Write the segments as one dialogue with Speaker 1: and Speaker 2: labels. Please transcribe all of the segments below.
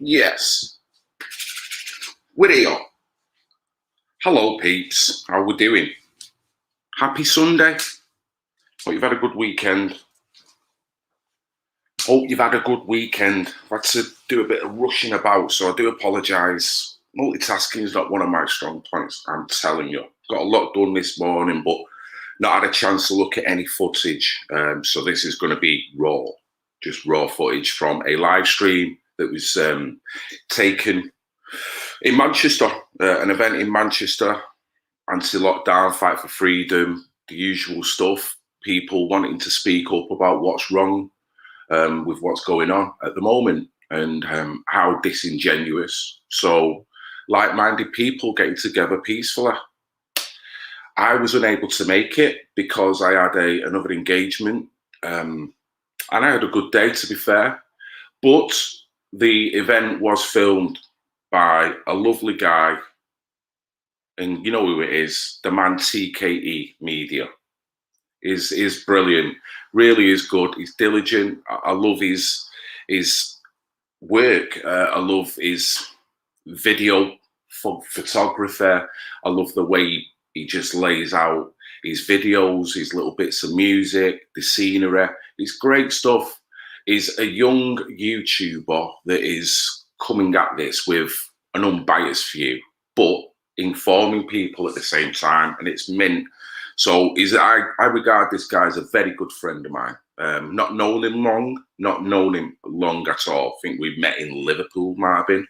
Speaker 1: Yes, we're here. Hello, peeps. How we doing? Happy Sunday. Hope you've had a good weekend. I've had to do a bit of rushing about, so I do apologise. Multitasking is not one of my strong points, I'm telling you. Got a lot done this morning, but not had a chance to look at any footage. So this is going to be raw, just raw footage from a live stream that was taken in Manchester, an event in Manchester, anti-lockdown, fight for freedom, the usual stuff, people wanting to speak up about what's wrong with what's going on at the moment and how disingenuous. So like-minded people getting together peacefully. I was unable to make it because I had another engagement and I had a good day, to be fair, but the event was filmed by a lovely guy, and you know who it is, the man TKE Media. Is brilliant, really is good. He's diligent. I love his work. I love his video photography. I love the way he just lays out his videos, his little bits of music, the scenery. It's great stuff. He's a young YouTuber that is coming at this with an unbiased view, but informing people at the same time, and it's mint. So I regard this guy as a very good friend of mine. Not known him long at all. I think we met in Liverpool, Marvin,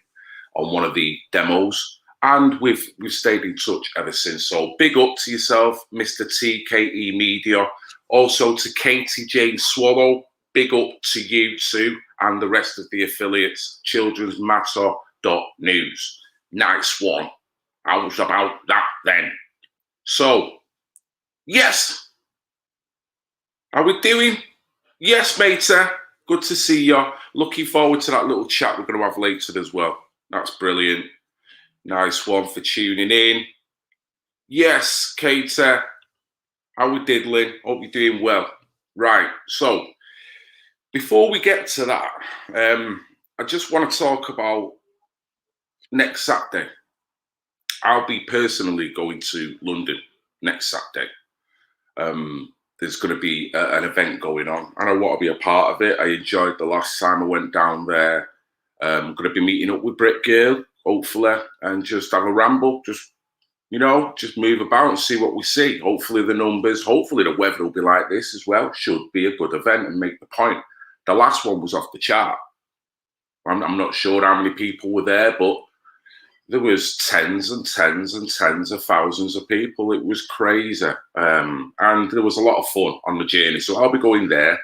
Speaker 1: on one of the demos, and we've stayed in touch ever since. So big up to yourself, Mr. TKE Media. Also to Katie Jane Swallow, big up to you too, and the rest of the affiliates, childrensmatter.news. Nice one. I was about that then. So, yes. How we doing? Yes, matey. Good to see you. Looking forward to that little chat we're going to have later as well. That's brilliant. Nice one for tuning in. Yes, Katie. How we diddling? Hope you're doing well. Right, so before we get to that, I just want to talk about next Saturday. I'll be personally going to London next Saturday. There's going to be an event going on, and I want to be a part of it. I enjoyed the last time I went down there. I'm going to be meeting up with Brit Girl, hopefully, and just have a ramble. Just move about and see what we see. Hopefully the numbers, hopefully the weather will be like this as well. Should be a good event and make the point. The last one was off the chart. I'm not sure how many people were there, but there was tens and tens and tens of thousands of people. It was crazy. And there was a lot of fun on the journey. So I'll be going there.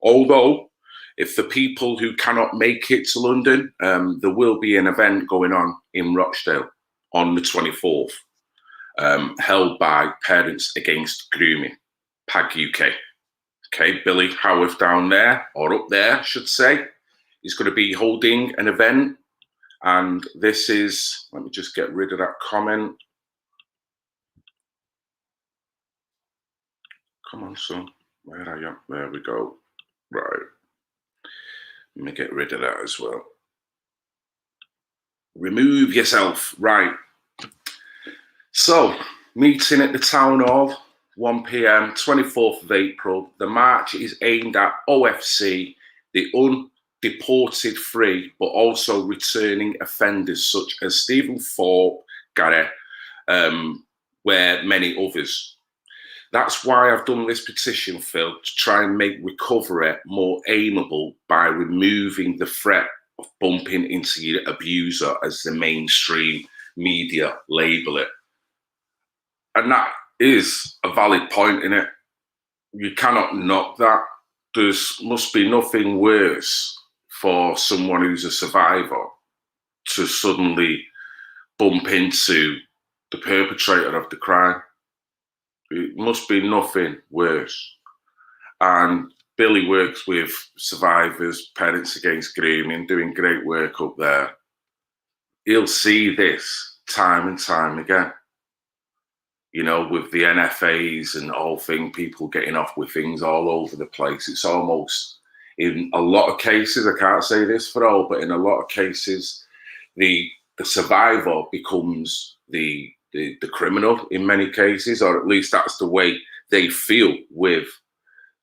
Speaker 1: Although, if the people who cannot make it to London, there will be an event going on in Rochdale on the 24th, held by Parents Against Grooming, PAG UK. Okay, Billy Howarth down there, or up there, I should say, is going to be holding an event. And this is, let me just get rid of that comment. Come on, son. Where are you? There we go. Right. Let me get rid of that as well. Remove yourself. Right. So, meeting at the Town Hall, 1 p.m, 24th of April. The march is aimed at OFC, the undeported free, but also returning offenders such as Stephen Thorpe, Gary, where many others. That's why I've done this petition, Phil, to try and make recovery more aimable by removing the threat of bumping into your abuser, as the mainstream media label it. And that is a valid point, innit? You cannot knock that. There must be nothing worse for someone who's a survivor to suddenly bump into the perpetrator of the crime. It must be nothing worse. And Billy works with survivors, Parents Against Grooming, doing great work up there. He'll see this time and time again. you know, with the NFAs and all thing, people getting off with things all over the place. It's almost, in a lot of cases, I can't say this for all, but in a lot of cases, the survivor becomes the criminal in many cases, or at least that's the way they feel with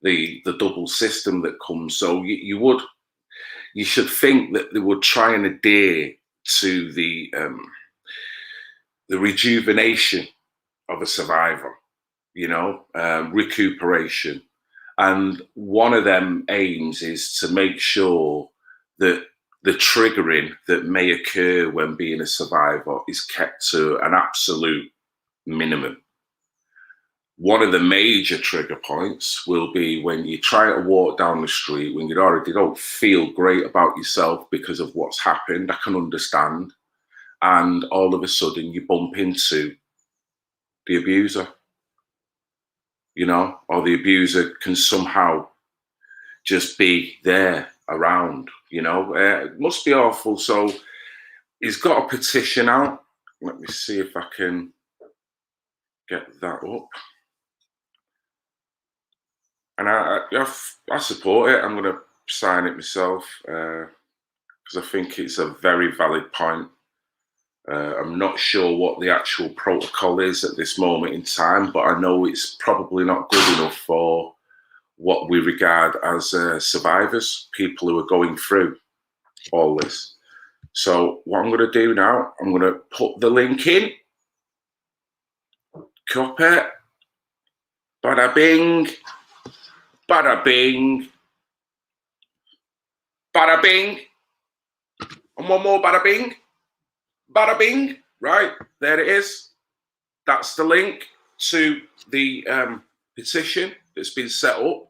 Speaker 1: the double system that comes. So you should think that they would try and adhere to the rejuvenation of a survivor, you know, recuperation. And one of them aims is to make sure that the triggering that may occur when being a survivor is kept to an absolute minimum. One of the major trigger points will be when you try to walk down the street, when you already don't feel great about yourself because of what's happened. I can understand. And all of a sudden you bump into the abuser, you know, or the abuser can somehow just be there around, you know. It must be awful. So he's got a petition out. Let me see if I can get that up. And I support it. I'm going to sign it myself because I think it's a very valid point. I'm not sure what the actual protocol is at this moment in time, but I know it's probably not good enough for what we regard as survivors, people who are going through all this. So what I'm going to do now, I'm going to put the link in. Copy. Bada bing. Bada bing. Bada bing. And one more bada bing. Bada bing. Right, there it is. That's the link to the petition that's been set up.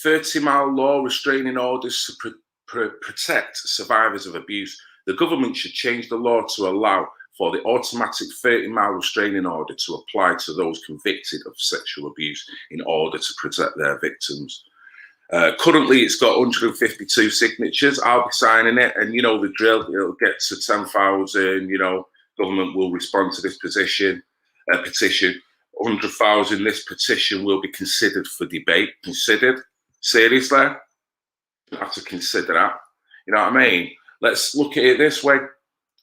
Speaker 1: 30-mile law restraining orders to protect survivors of abuse. The government should change the law to allow for the automatic 30-mile restraining order to apply to those convicted of sexual abuse in order to protect their victims. Currently, it's got 152 signatures. I'll be signing it, and you know the drill. It'll get to 10,000. You know, government will respond to this petition. 100,000. This petition will be considered for debate. Considered seriously. I have to consider that. You know what I mean? Let's look at it this way.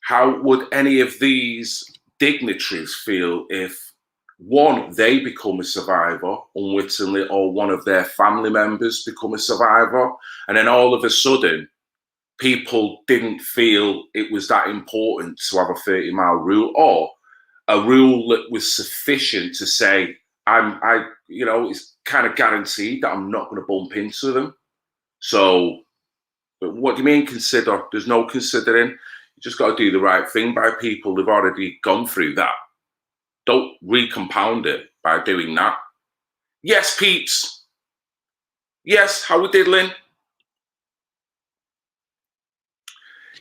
Speaker 1: How would any of these dignitaries feel if, one, they become a survivor unwittingly, or one of their family members become a survivor, and then all of a sudden people didn't feel it was that important to have a 30-mile rule, or a rule that was sufficient to say, you know, it's kind of guaranteed that I'm not going to bump into them. So, but what do you mean consider? There's no considering. You just got to do the right thing by people who've already gone through that. Don't recompound it by doing that. Yes, peeps. Yes, how we diddling?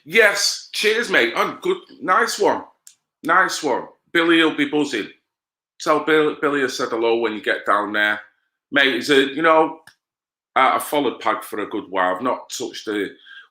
Speaker 1: Yes, cheers, mate. Oh, good, nice one. Nice one. Billy will be buzzing. Tell Billy I said hello when you get down there. Mate, you know, I've followed Pag for a good while. I've not touched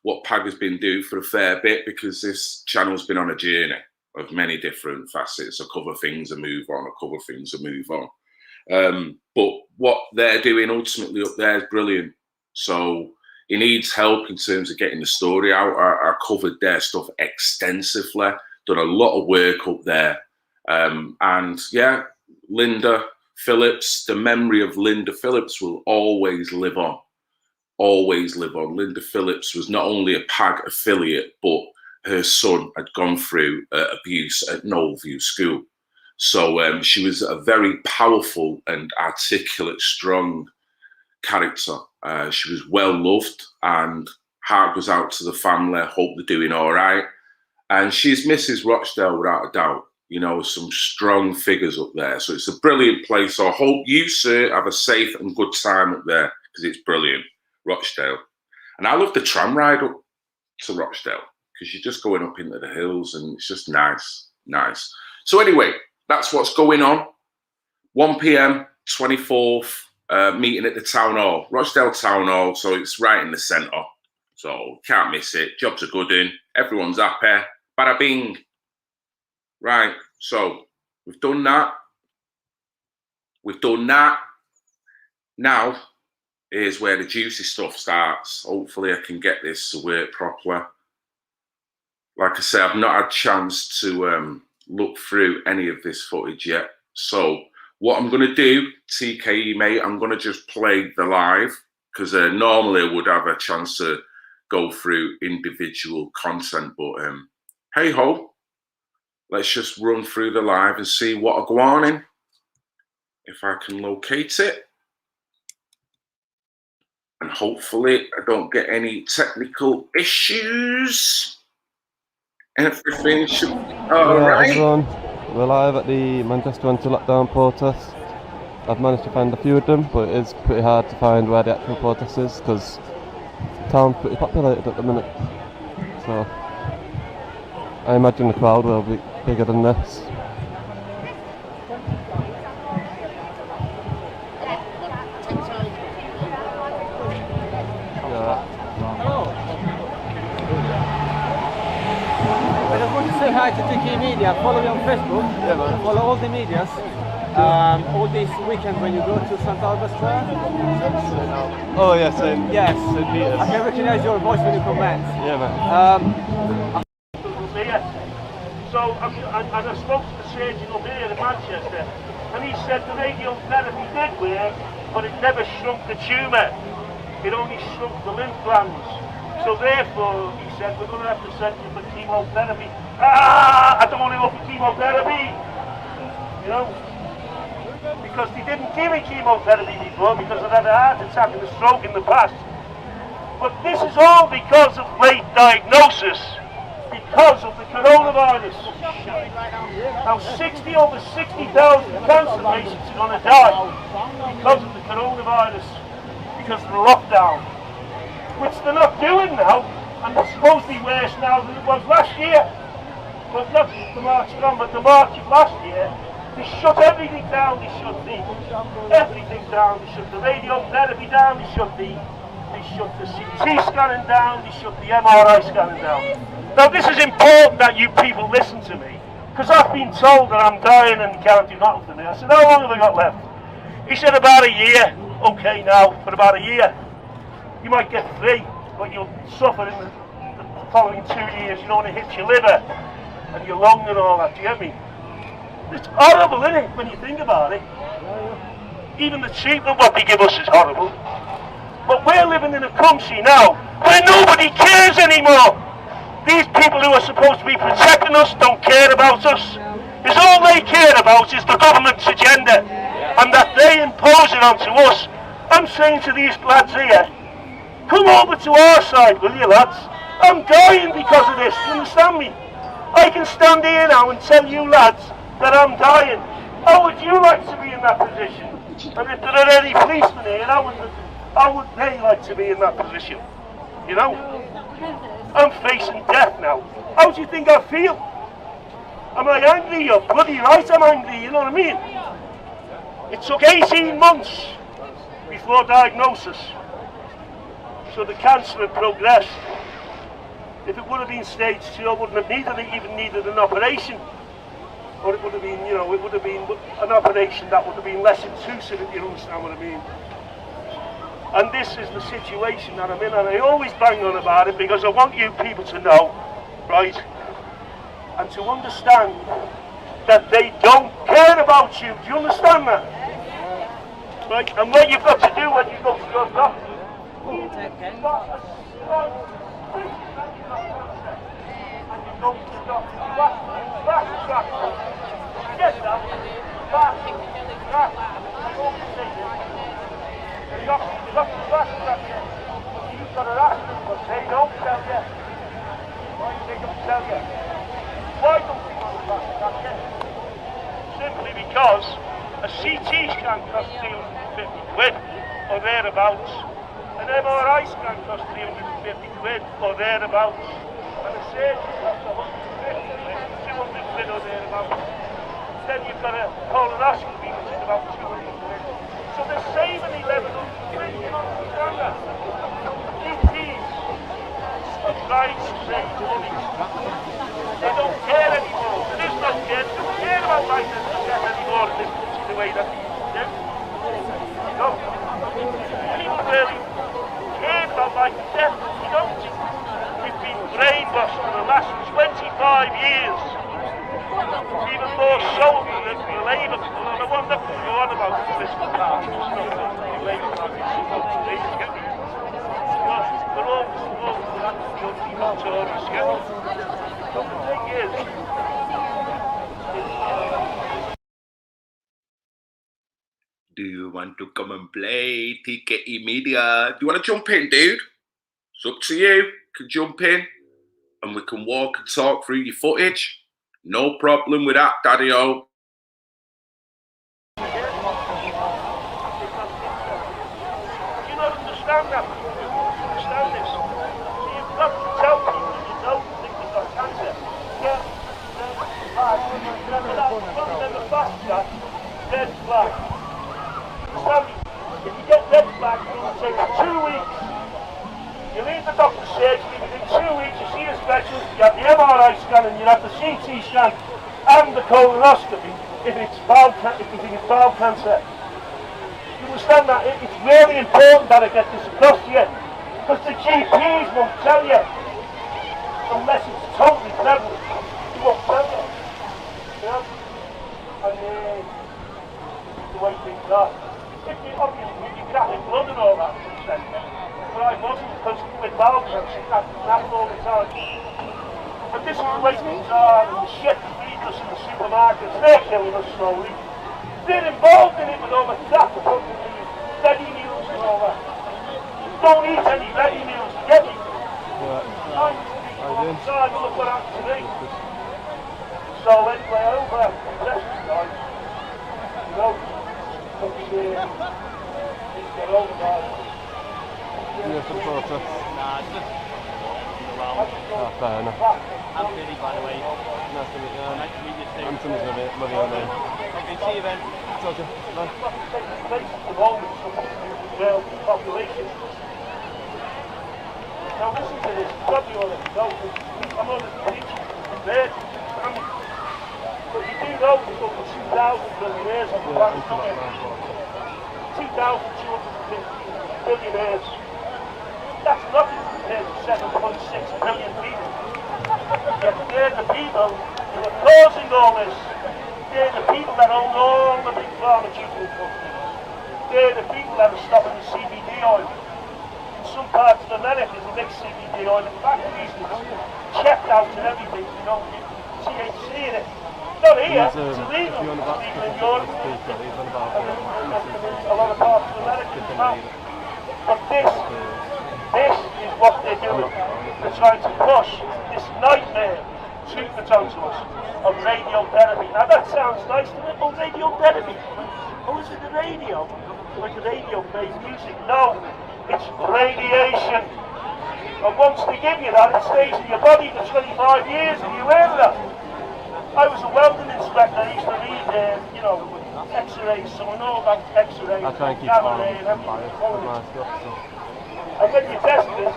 Speaker 1: what Pag has been doing for a fair bit because this channel's been on a journey of many different facets. I cover things and move on. I cover things and move on. But what they're doing ultimately up there is brilliant. So he needs help in terms of getting the story out. I covered their stuff extensively, done a lot of work up there. And yeah, Linda Phillips, the memory of Linda Phillips will always live on. Always live on. Linda Phillips was not only a PAG affiliate, but her son had gone through abuse at Knowlview School. So she was a very powerful and articulate, strong character. She was well loved, and heart goes out to the family. Hope they're doing all right. And she's Mrs. Rochdale without a doubt. You know, some strong figures up there. So it's a brilliant place. So I hope you, sir, have a safe and good time up there because it's brilliant, Rochdale. And I love the tram ride up to Rochdale because you're just going up into the hills and it's just nice, nice. So anyway, that's what's going on. 1 p.m, 24th, meeting at the Town Hall, Rochdale Town Hall. So it's right in the centre. So can't miss it. Jobs are good in. Everyone's happy. Bada bing. Right, so we've done that. we've done that. Now, here's where the juicy stuff starts. Hopefully I can get this to work properly. Like I say, I've not had a chance to look through any of this footage yet. So what I'm going to do, TKE mate, I'm going to just play the live, because normally I would have a chance to go through individual content, but hey ho, let's just run through the live and see what I go on in, if I can locate it. And hopefully I don't get any technical issues. Everything should be alright.
Speaker 2: Everyone, we're live at the Manchester anti-lockdown protest. I've managed to find a few of them, but it is pretty hard to find where the actual protest is, because the town's pretty populated at the minute. So I imagine the crowd will be bigger than this.
Speaker 3: I just want to say hi to TK Media. Follow me on Facebook. Yeah, man. Follow all the medias. All these weekends when you go to St. Albert Square.
Speaker 2: Oh yeah, same.
Speaker 3: Yes.
Speaker 2: St. Peter's.
Speaker 3: I can recognize your voice when you comment.
Speaker 2: Yeah, man.
Speaker 4: So I spoke to the surgeon up here in Manchester, and he said the radiotherapy did work, but it never shrunk the tumour. It only shrunk the lymph glands. So therefore, he said, we're going to have to send you for chemotherapy. I don't want to go for chemotherapy, you know, because they didn't give me chemotherapy before because I'd had a heart attack and a stroke in the past. But this is all because of late diagnosis, because of the coronavirus. Now over 60,000 cancer patients are going to die because of the coronavirus, because of the lockdown, which they're not doing now, and it's supposed to be worse now than it was last year. But not the March gone, but the March of last year, they shut everything down. They shut everything down. They shut the radiotherapy down. They shut the CT scanning down. They shut the MRI scanning down. Now this is important that you people listen to me, because I've been told that I'm dying and can't do nothing for me. I said, how long have I got left? He said about a year. Okay, now for about a year. You might get 3, but you'll suffer in the following 2 years, you know, when it hits your liver and your lung and all that, do you get me? It's horrible, isn't it, when you think about it? Even the treatment what they give us is horrible. But we're living in a country now where nobody cares anymore. These people who are supposed to be protecting us don't care about us. Because all they care about is the government's agenda, and that they impose it onto us. I'm saying to these lads here, come over to our side, will you, lads? I'm dying because of this, you understand me? I can stand here now and tell you, lads, that I'm dying. How would you like to be in that position? And if there are any policemen here, how would they like to be in that position? You know? I'm facing death now. How do you think I feel? Am I angry? You're bloody right I'm angry, you know what I mean? It took 18 months before diagnosis. So the cancer had progressed. If it would have been stage 2, I wouldn't have even needed an operation. Or it would have been, you know, it would have been an operation that would have been less intrusive, if you understand what I mean. And this is the situation that I'm in, and I always bang on about it because I want you people to know, right, and to understand that they don't care about you. Do you understand that? Right, and what you've got to do when you go to your doctor, and you go to the doctor, fast track, get that, fast track, the doctor fast track, you've got an accident, but they don't tell you. Why do they don't tell you? Why don't they go to fast track yet? Simply because a CT scan costs 250 quid or thereabouts. An MRI scan costs 350 quid or thereabouts. And a surgery costs 150 quid, 200 quid or thereabouts. Then you've got a colonoscopy, which is about 200 quid. So they're saving 1100 quid, you understand that? GPs are trying to save money. They don't care anymore. There is no care. They don't care about life and death anymore in this country the way that then. You know, people really care about life and death. You know, we've been brainwashed for the last 25 years. Even more so than the Labour. And I want nothing to go on about the political parties. It's not the Labour Party. It's not the Labour Party. They're all Tories, get it? But the thing is,
Speaker 1: Do you want to come and play TKE Media? Do you want to jump in, dude? It's up to you. You can jump in and we can walk and talk through your footage. No problem with that, Daddy-O.
Speaker 4: you don't understand that. You don't understand this. So you've got to tell people you don't think they've got cancer. Yeah. Then the fast track, red flag. If you get red flag, it will take 2 weeks. You leave the doctor's surgery, within 2 weeks you see a specialist, you have the MRI scan and you have the CT scan and the colonoscopy if you think it's bowel cancer. You understand that? It's really important that I get this across to you, because the GPs won't tell you unless it's totally prevalent. They won't tell you. You know? And the way things are. Obviously you crack in blood and all that, but I wasn't, because with bowel cancer that happened all the time. But this is the way things are, and the shit that feed us in the supermarkets, they're killing us slowly. They're involved in it with all the crap that comes in these ready meals and all that. Don't eat any ready meals, get me? I'm all the time, look what happened to me. So anyway, I hope I have the best guys. You know, get over that.
Speaker 2: You some protest?
Speaker 3: Nah, it's just around.
Speaker 2: Oh, fair enough.
Speaker 3: I'm Billy, by the way.
Speaker 2: Nice to meet you.
Speaker 3: Nice to meet you too.
Speaker 2: Anthony's with it. Love your name.
Speaker 3: Okay, see you then.
Speaker 2: Told you. Bye.
Speaker 4: Population. Now listen to this, probably already know this. I'm on the beach, there, but you do know there's over 2,000 billionaires on the planet, don't you? 2,250 billionaires. That's nothing compared to 7.6 billion people. Yet they're the people who are causing all this. They're the people that own all the big pharmaceutical companies. They're the people that are stopping the CBD oil. In some parts of America, they make CBD oil in factories and it's checked out and everything, you know, THC in it. Not here, it's illegal. It's illegal in Europe. A lot of parts of America as well. But this is what they're doing. They're trying to push this nightmare treatment onto us of radiotherapy. Now that sounds nice to me. Oh, radiotherapy. Oh, is it the radio? Like the radio plays music? No, it's radiation. And once they give you that, it stays in your body for 25 years. Are you aware of that? I was a welding inspector. I used to read, X-rays, so I know about X-rays,
Speaker 2: I try and keep
Speaker 4: gamma
Speaker 2: on
Speaker 4: ray, and everything.
Speaker 2: my stuff, so.
Speaker 4: And when you test it,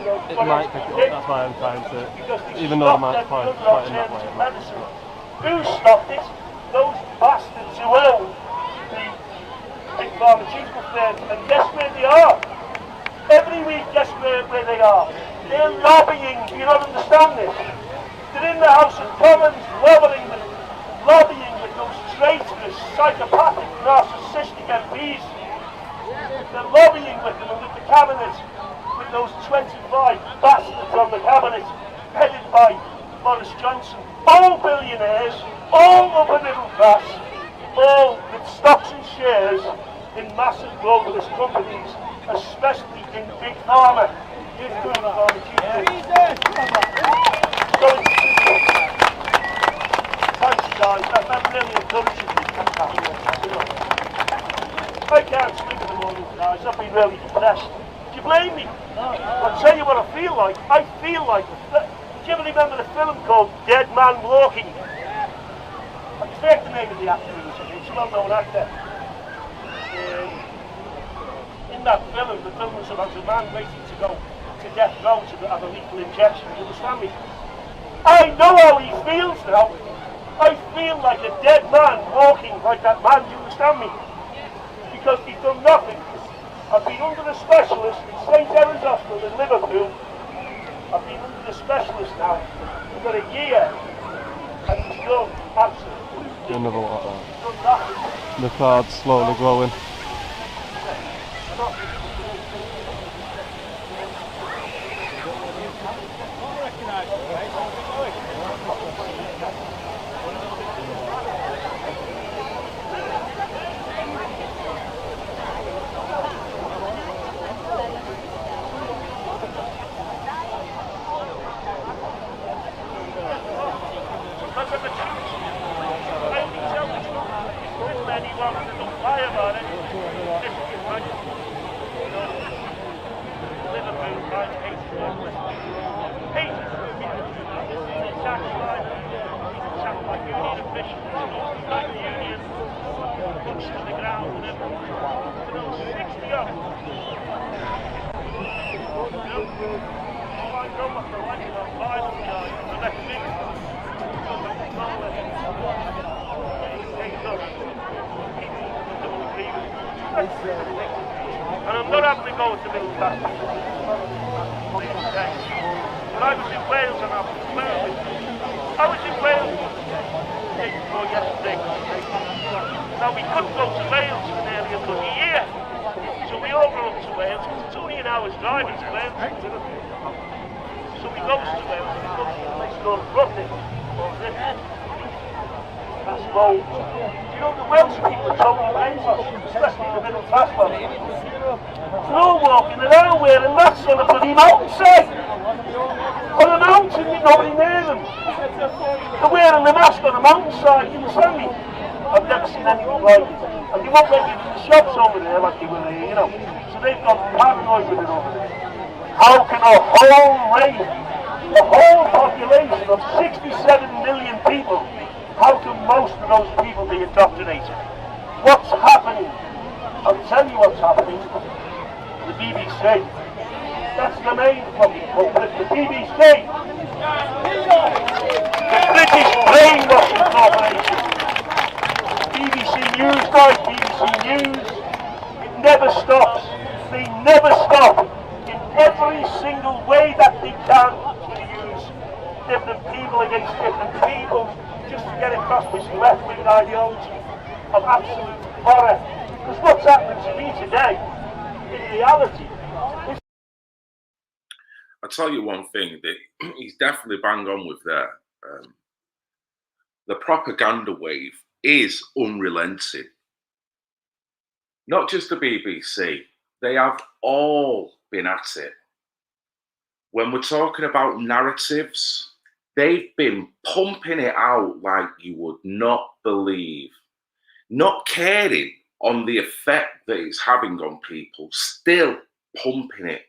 Speaker 2: It might pick it up, that's why I'm trying to, even though I might fight in that way.
Speaker 4: medicine. Who stopped it? Those bastards who own the big pharmaceutical firms. And guess where they are? Every week, guess where they are? They're lobbying. Do you not understand this? They're in the House of Commons lobbying with those traitorous, psychopathic, narcissistic MPs. They're lobbying with them and with the cabinet, with those 25 bastards on the cabinet, headed by Boris Johnson. All billionaires, all upper middle class, all with stocks and shares in massive globalist companies, especially in big pharma. Thanks guys, that really encourages me. I can't sleep in the morning, guys. I've been really depressed. Do you blame me? I'll tell you what I feel like. I feel like... Do you ever remember the film called Dead Man Walking? I forget the name of the actor who was in it. He's a well-known actor. In that film, the film was about a man waiting to go to death row to have a lethal injection. You understand me? I know how he feels now. I feel like a dead man walking like that man. Do you understand me? because they've done nothing. I've been under the specialist in St. Helens Hospital in Liverpool. I've been under the specialist now for a year, and he's done absolutely
Speaker 2: Another one like that.
Speaker 4: he's done nothing.
Speaker 2: The crowd's slowly growing.
Speaker 4: And I'm not having to go to middle class. When I was in Wales and I was in Wales the day before yesterday. Now we couldn't go to Wales for nearly a bloody year. So we all go up to Wales, because it's only an hour's driving to Wales. So we go to Wales and we go to a place called Ruthin. That's low. You know, the Welsh people are totally racist, especially the middle class ones. They're all walking around wearing masks on a bloody mountainside. On a mountain with nobody near them. They're wearing the mask on a mountainside, you understand me? I've never seen anything like it. And they won't let you in the shops over there like they were here, you know. So they've got paranoid with it over there. How can a whole race, a whole population of 67 million people, how can most of those people be indoctrinated? What's happening? I'll tell you what's happening. The BBC. That's the main fucking culprit. The BBC. The British Brainwashing Corporation. BBC News guys, BBC News. It never stops. They never stop. In every single way that they can to use different people against different people, just to get across this left-wing ideology of absolute horror. Because what's happening to me today, in reality, is...
Speaker 1: I'll tell you one thing, that he's definitely bang on with there. The propaganda wave is unrelenting. Not just the BBC, they have all been at it. When we're talking about narratives, they've been pumping it out like you would not believe. Not caring on the effect that it's having on people, still pumping it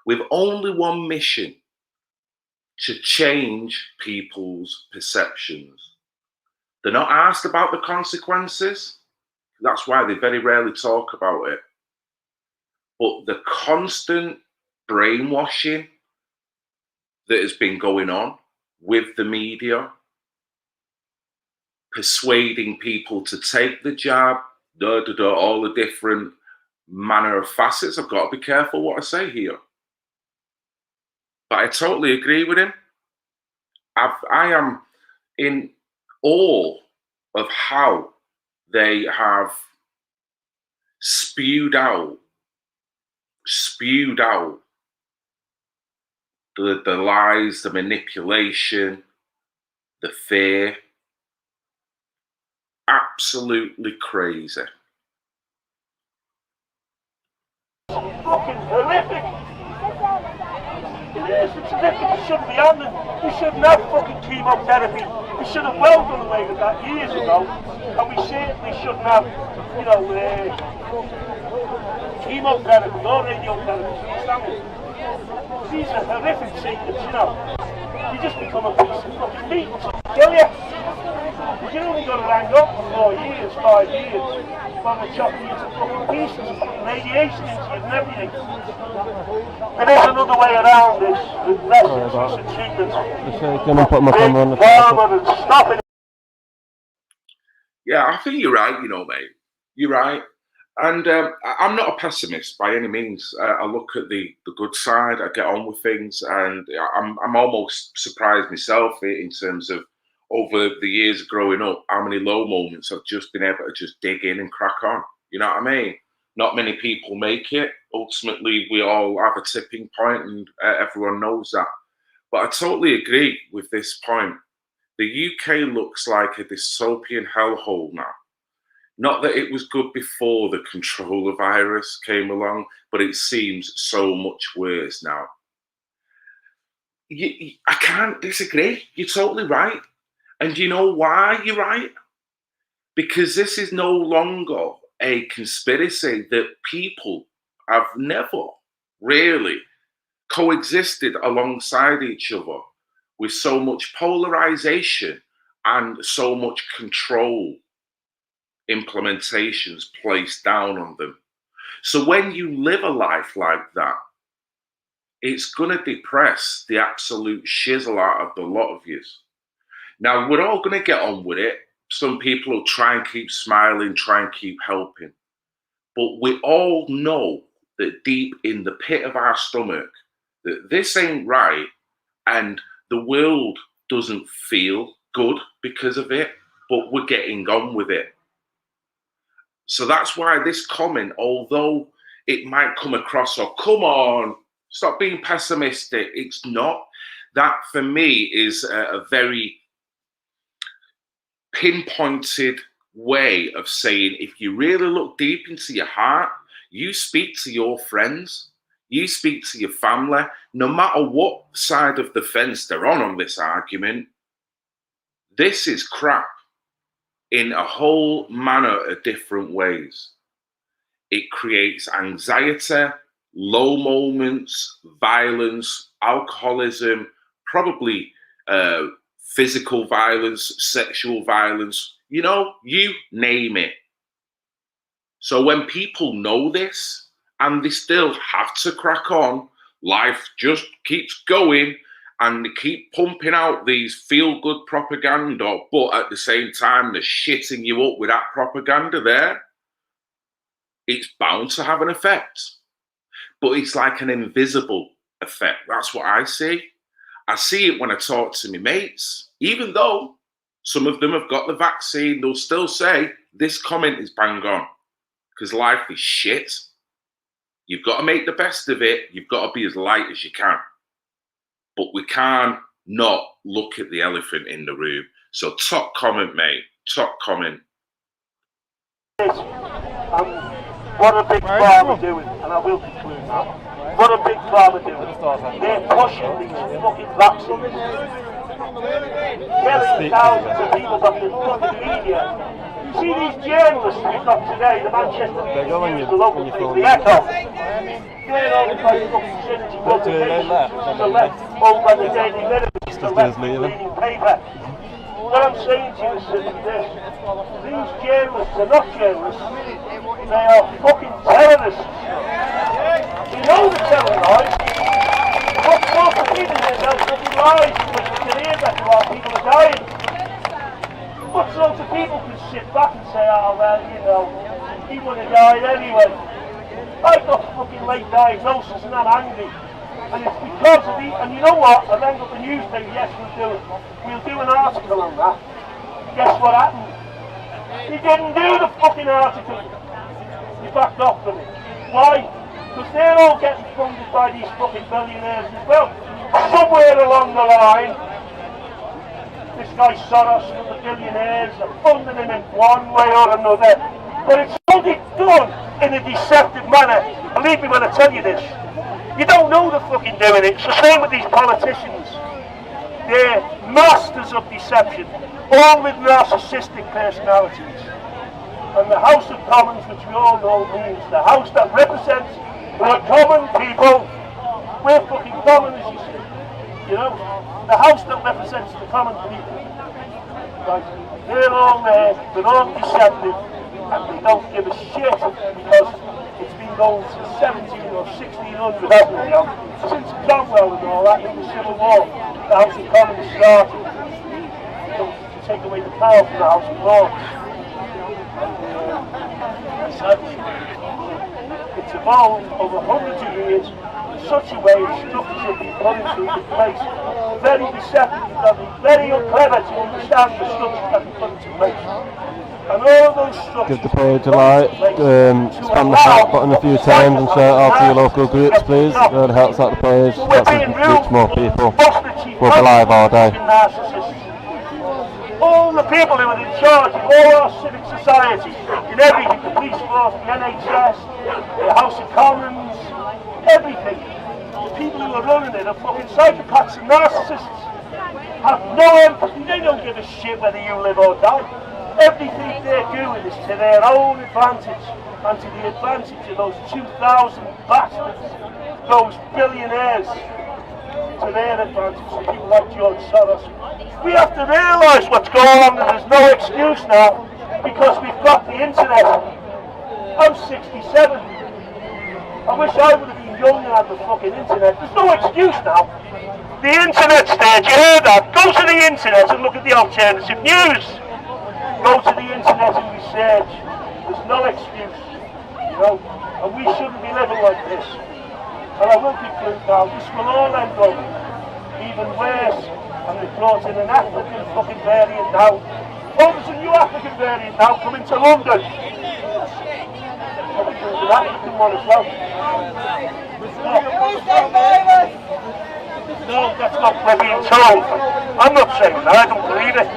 Speaker 1: with only one mission: to change people's perceptions. They're not asked about the consequences. That's why they very rarely talk about it. But the constant brainwashing that has been going on with the media, persuading people to take the jab, all the different manner of facets. I've got to be careful what I say here. But I totally agree with him. I am in awe of how they have spewed out the lies, the manipulation, the fear. Absolutely crazy.
Speaker 4: Fucking horrific. It is. It's horrific. It shouldn't be happening. We shouldn't have fucking chemotherapy. We should have well done away with that years ago. And we certainly shouldn't have, you know, chemotherapy or radiotherapy. You understand me? These are horrific treatments, you know. You just become a piece of fucking meat until they kill you. Because you only got to hang up for 4 years, 5 years, while they're chopping you to fucking pieces and putting radiation into you and everything. There is another way around this, with less intrusive treatment.
Speaker 2: Just shaking and putting my camera on the
Speaker 4: and stopping.
Speaker 1: Yeah, I think you're right, you know, mate. You're right. And I'm not a pessimist by any means. I look at the good side. I get on with things, and I'm almost surprised myself in terms of over the years of growing up, how many low moments I've just been able to just dig in and crack on. You know what I mean? Not many people make it. Ultimately, we all have a tipping point, and everyone knows that. But I totally agree with this point. The UK looks like a dystopian hellhole now. Not that it was good before the controller virus came along, but it seems so much worse now. I can't disagree. You're totally right. And you know why you're right? Because this is no longer a conspiracy that people have never really coexisted alongside each other with so much polarization and so much control implementations placed down on them. So when you live a life like that, it's going to depress the absolute shizzle out of the lot of you. Now, we're all going to get on with it. Some people will try and keep smiling, try and keep helping. But we all know that deep in the pit of our stomach, that this ain't right, and the world doesn't feel good because of it, but we're getting on with it. So that's why this comment, although it might come across, oh, come on, stop being pessimistic, it's not. That, for me, is a very pinpointed way of saying, if you really look deep into your heart, you speak to your friends, you speak to your family, no matter what side of the fence they're on this argument, this is crap in a whole manner of different ways. It creates anxiety, low moments, violence, alcoholism, probably physical violence, sexual violence, you know, you name it. So when people know this and they still have to crack on, life just keeps going, and they keep pumping out these feel-good propaganda, but at the same time, they're shitting you up with that propaganda there, it's bound to have an effect. But it's like an invisible effect. That's what I see. I see it when I talk to my mates. Even though some of them have got the vaccine, they'll still say, this comment is bang on, because life is shit. You've got to make the best of it. You've got to be as light as you can. But we can't not look at the elephant in the room. So top comment, mate. Top comment.
Speaker 4: What a big farmer doing, and I will conclude that. What a big farmer doing. They're pushing these fucking vaccines. Killing thousands of people off the fucking media. You see these journalists we've got today, the Manchester News, the local thing, the Echo. They're all the fucking synergy publications, the left over the Daily Mirror, the left leading paper. What I'm saying to you is simply this. These journalists are not journalists, they are fucking terrorists. You know they're telling lies. What sort of people are telling fucking lies because we can hear that while people are dying? What sort of people can sit back and say, oh well, you know, he would have died anyway? I've got fucking late diagnosis and I'm angry. And it's because of the, and you know what, I rang up the newspaper, yes we'll do an article on that. Guess what happened? He didn't do the fucking article. He backed off from it. Why? Because they're all getting funded by these fucking billionaires as well. Somewhere along the line, this guy Soros and the billionaires are funding him in one way or another. But it's only done in a deceptive manner. Believe me when I tell you this. You don't know they're fucking doing it. It's the same with these politicians. They're masters of deception, all with narcissistic personalities. And the House of Commons, which we all know means the house that represents the common people. We're fucking common, as you see. You know, the house that represents the common people. Right? They're all there, they're all deceptive, and they don't give a shit because it's been going since 17 or 1600, hasn't it, you know? Since Cromwell and all that, in the Civil War, the House of Commons started to take away the power from the House of Lords. And itself. It's evolved over hundreds of years in such a way the structures have been put into place. Very deceptive, very clever to understand the structures that have been put into place. And all those structures
Speaker 2: Give the page a like, spam the like button a few times and shout out to your local groups please. It really helps out the page, helps us reach more people. We'll be live all day.
Speaker 4: All the people who are in charge of all our civic society, in everything, the police force, the NHS, the House of Commons, everything. The people who are running it are fucking psychopaths and narcissists. Have no empathy, they don't give a shit whether you live or die. Everything they're doing is to their own advantage and to the advantage of those 2,000 bastards, those billionaires, to their advantage, people like George Soros. We have to realise what's going on, and there's no excuse now because we've got the internet. I'm 67. I wish I would have been young and had the fucking internet. There's no excuse now. The internet's there, do you hear that? Go to the internet and look at the alternative news. Go to the internet and research. There's no excuse, you know, and we shouldn't be living like this. And I will conclude now, this will all end up even worse, and they've brought in an African fucking variant now. Oh, there's a new African variant now coming to London. I think there's an African one as well. No, that's not what we're being told. I'm not saying that, I don't believe it.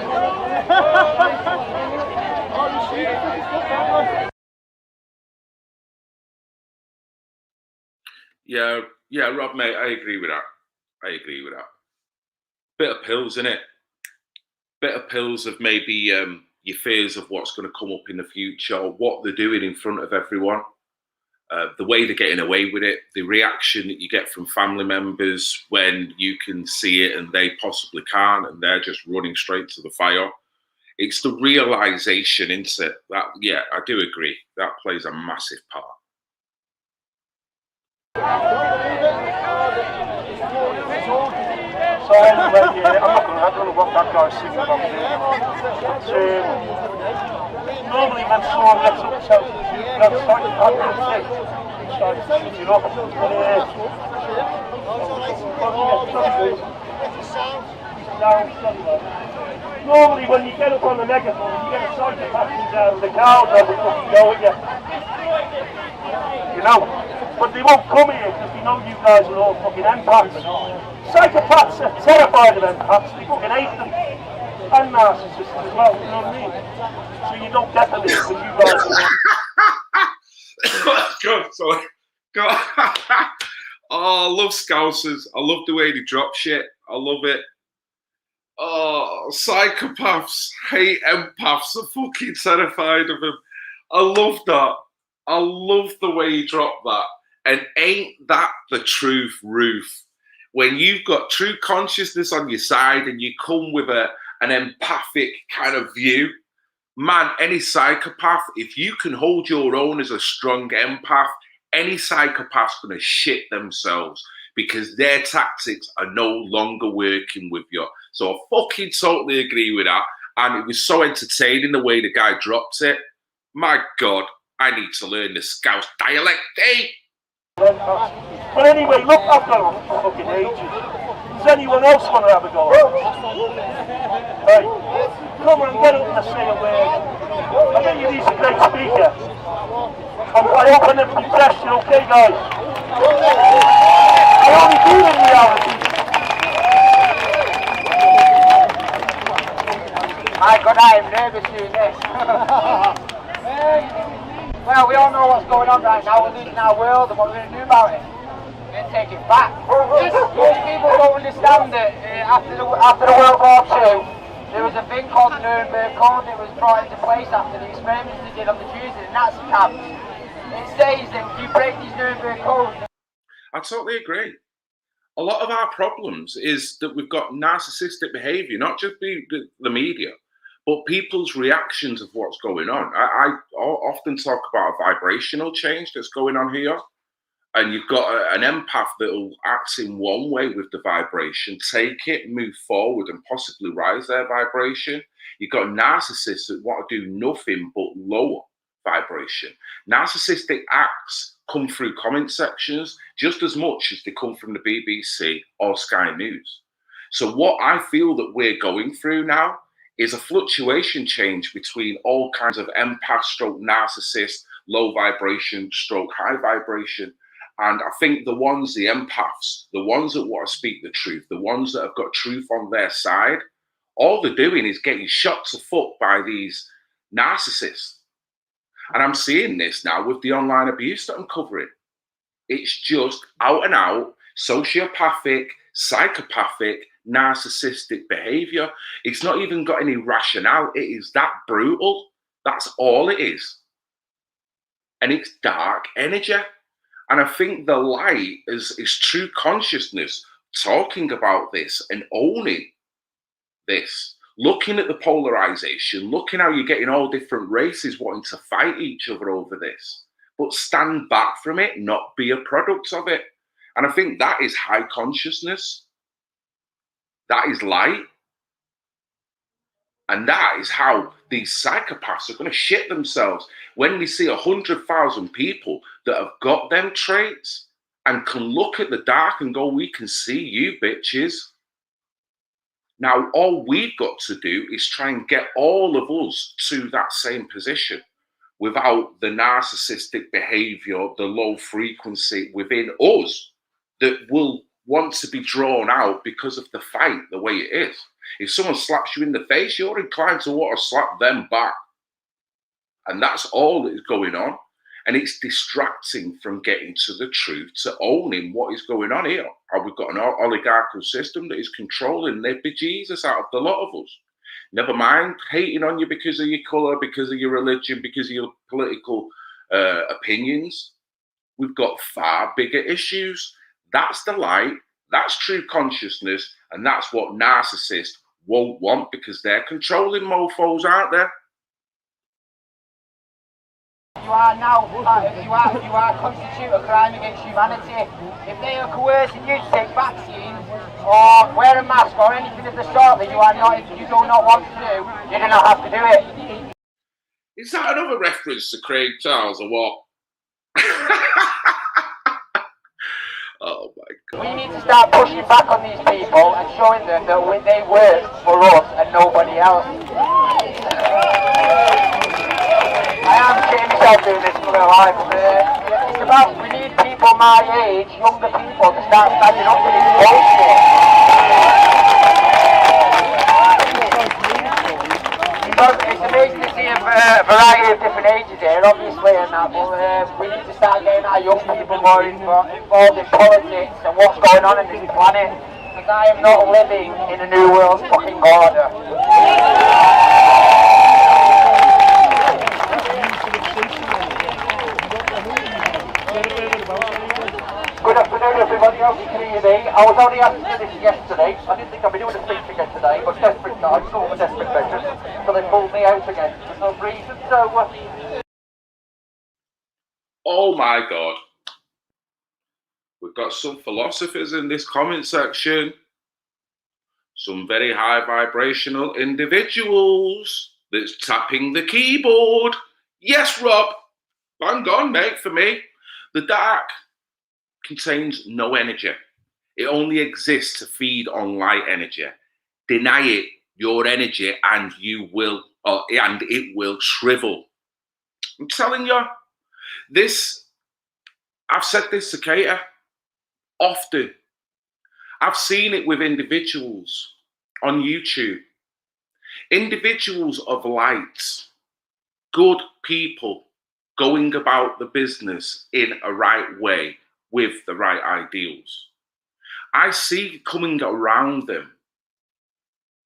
Speaker 1: Yeah, Rob, mate, I agree with that. Bit of pills, innit? Bit of pills of maybe your fears of what's going to come up in the future, what they're doing in front of everyone, the way they're getting away with it, the reaction that you get from family members when you can see it and they possibly can't, and they're just running straight to the fire. It's the realization, isn't it? That, yeah, I do agree. That plays a massive part.
Speaker 4: So anyway, I don't know what that guy's singing about. Normally when someone gets upset, that's like a bad thing. It's like shooting up. Normally when you get up on the megaphone, you get a psychopath comes out of the car and they fucking go at you. You know? But they won't come here because they know you guys are all fucking empaths. Psychopaths are terrified of empaths, they fucking hate them. And narcissists as well, you know what I mean? So you don't get them because you guys are...
Speaker 1: God, sorry. God. Oh, I love Scousers. I love the way they drop shit. I love it. Oh, psychopaths hate empaths. Are fucking terrified of them. I love that. I love the way you drop that. And ain't that the truth, Ruth? When you've got true consciousness on your side and you come with an empathic kind of view, man, any psychopath, if you can hold your own as a strong empath, any psychopath's going to shit themselves because their tactics are no longer working with you. So I fucking totally agree with that. And it was so entertaining the way the guy dropped it. My God, I need to learn the Scouse dialect, eh?
Speaker 4: But anyway, look, I've got on for fucking ages. Does anyone else want to have a go? Hey, come on, get up and say a word. I bet you he's a great speaker. I open up the session, okay, guys? I only do it in reality.
Speaker 5: My God, I am nervous doing this. Well, we all know what's going on right now. We're losing our world and what we're going to do about it. We're going to take it back. Most people don't understand that after the World War II, there was a thing called the Nuremberg Code that was brought into place after the experiments they did on the Jews in the Nazi camps. It says that if you break these Nuremberg codes...
Speaker 1: I totally agree. A lot of our problems is that we've got narcissistic behaviour, not just the media, but people's reactions of what's going on. I often talk about a vibrational change that's going on here. And you've got an empath that'll act in one way with the vibration, take it, move forward, and possibly rise their vibration. You've got narcissists that want to do nothing but lower vibration. Narcissistic acts come through comment sections just as much as they come from the BBC or Sky News. So what I feel that we're going through now is a fluctuation change between all kinds of empath stroke narcissist, low vibration stroke high vibration. And I think the empaths, the ones that want to speak the truth, the ones that have got truth on their side, all they're doing is getting shot to foot by these narcissists. And I'm seeing this now with the online abuse that I'm covering. It's just out and out sociopathic, psychopathic, narcissistic behavior. It's not even got any rationale. It is that brutal. That's all it is. And it's dark energy. And I think the light is true consciousness talking about this and owning this, looking at the polarization, looking how you're getting all different races wanting to fight each other over this, but stand back from it, not be a product of it. And I think that is high consciousness. That is light. And that is how these psychopaths are going to shit themselves when we see 100,000 people that have got them traits and can look at the dark and go, we can see you bitches. Now, all we've got to do is try and get all of us to that same position without the narcissistic behavior, the low frequency within us that will want to be drawn out because of the fight, the way it is. If someone slaps you in the face, you're inclined to want to slap them back. And that's all that is going on. And it's distracting from getting to the truth, to owning what is going on here. How we've got an oligarchical system that is controlling the bejesus out of the lot of us. Never mind hating on you because of your colour, because of your religion, because of your political opinions. We've got far bigger issues. That's the light. That's true consciousness. And that's what narcissists won't want because they're controlling mofos, aren't they?
Speaker 5: You are now, you are constitute a crime against humanity. If they are coercing you to take vaccines or wear a mask or anything of the sort that you do not want to do, you do not have to do it.
Speaker 1: Is that another reference to Craig Charles or what? Oh my God.
Speaker 5: We need to start pushing back on these people and showing them that they work for us and nobody else. I am shitting myself doing this for their life. It's about, we need people my age, younger people, to start standing up for this bullshit. It's amazing to see a variety of different ages here, obviously, and that, but we need to start getting our young people more involved in politics and what's going on in this planet, because I am not living in a new world fucking order. Good afternoon, everybody. I hope you can hear me. I was only asked to do this yesterday. I didn't think I'd be doing a speech again today, but desperate times, sort of desperate measures, so they pulled me out again for some reason. So,
Speaker 1: oh my God. We've got some philosophers in this comment section. Some very high vibrational individuals that's tapping the keyboard. Yes, Rob. Bang on, mate, for me. The dark contains no energy. It only exists to feed on light energy. Deny it your energy and you will, and it will shrivel. I'm telling you, this, I've said this to Kater often. I've seen it with individuals on YouTube. Individuals of light, good people going about the business in a right way with the right ideals. I see coming around them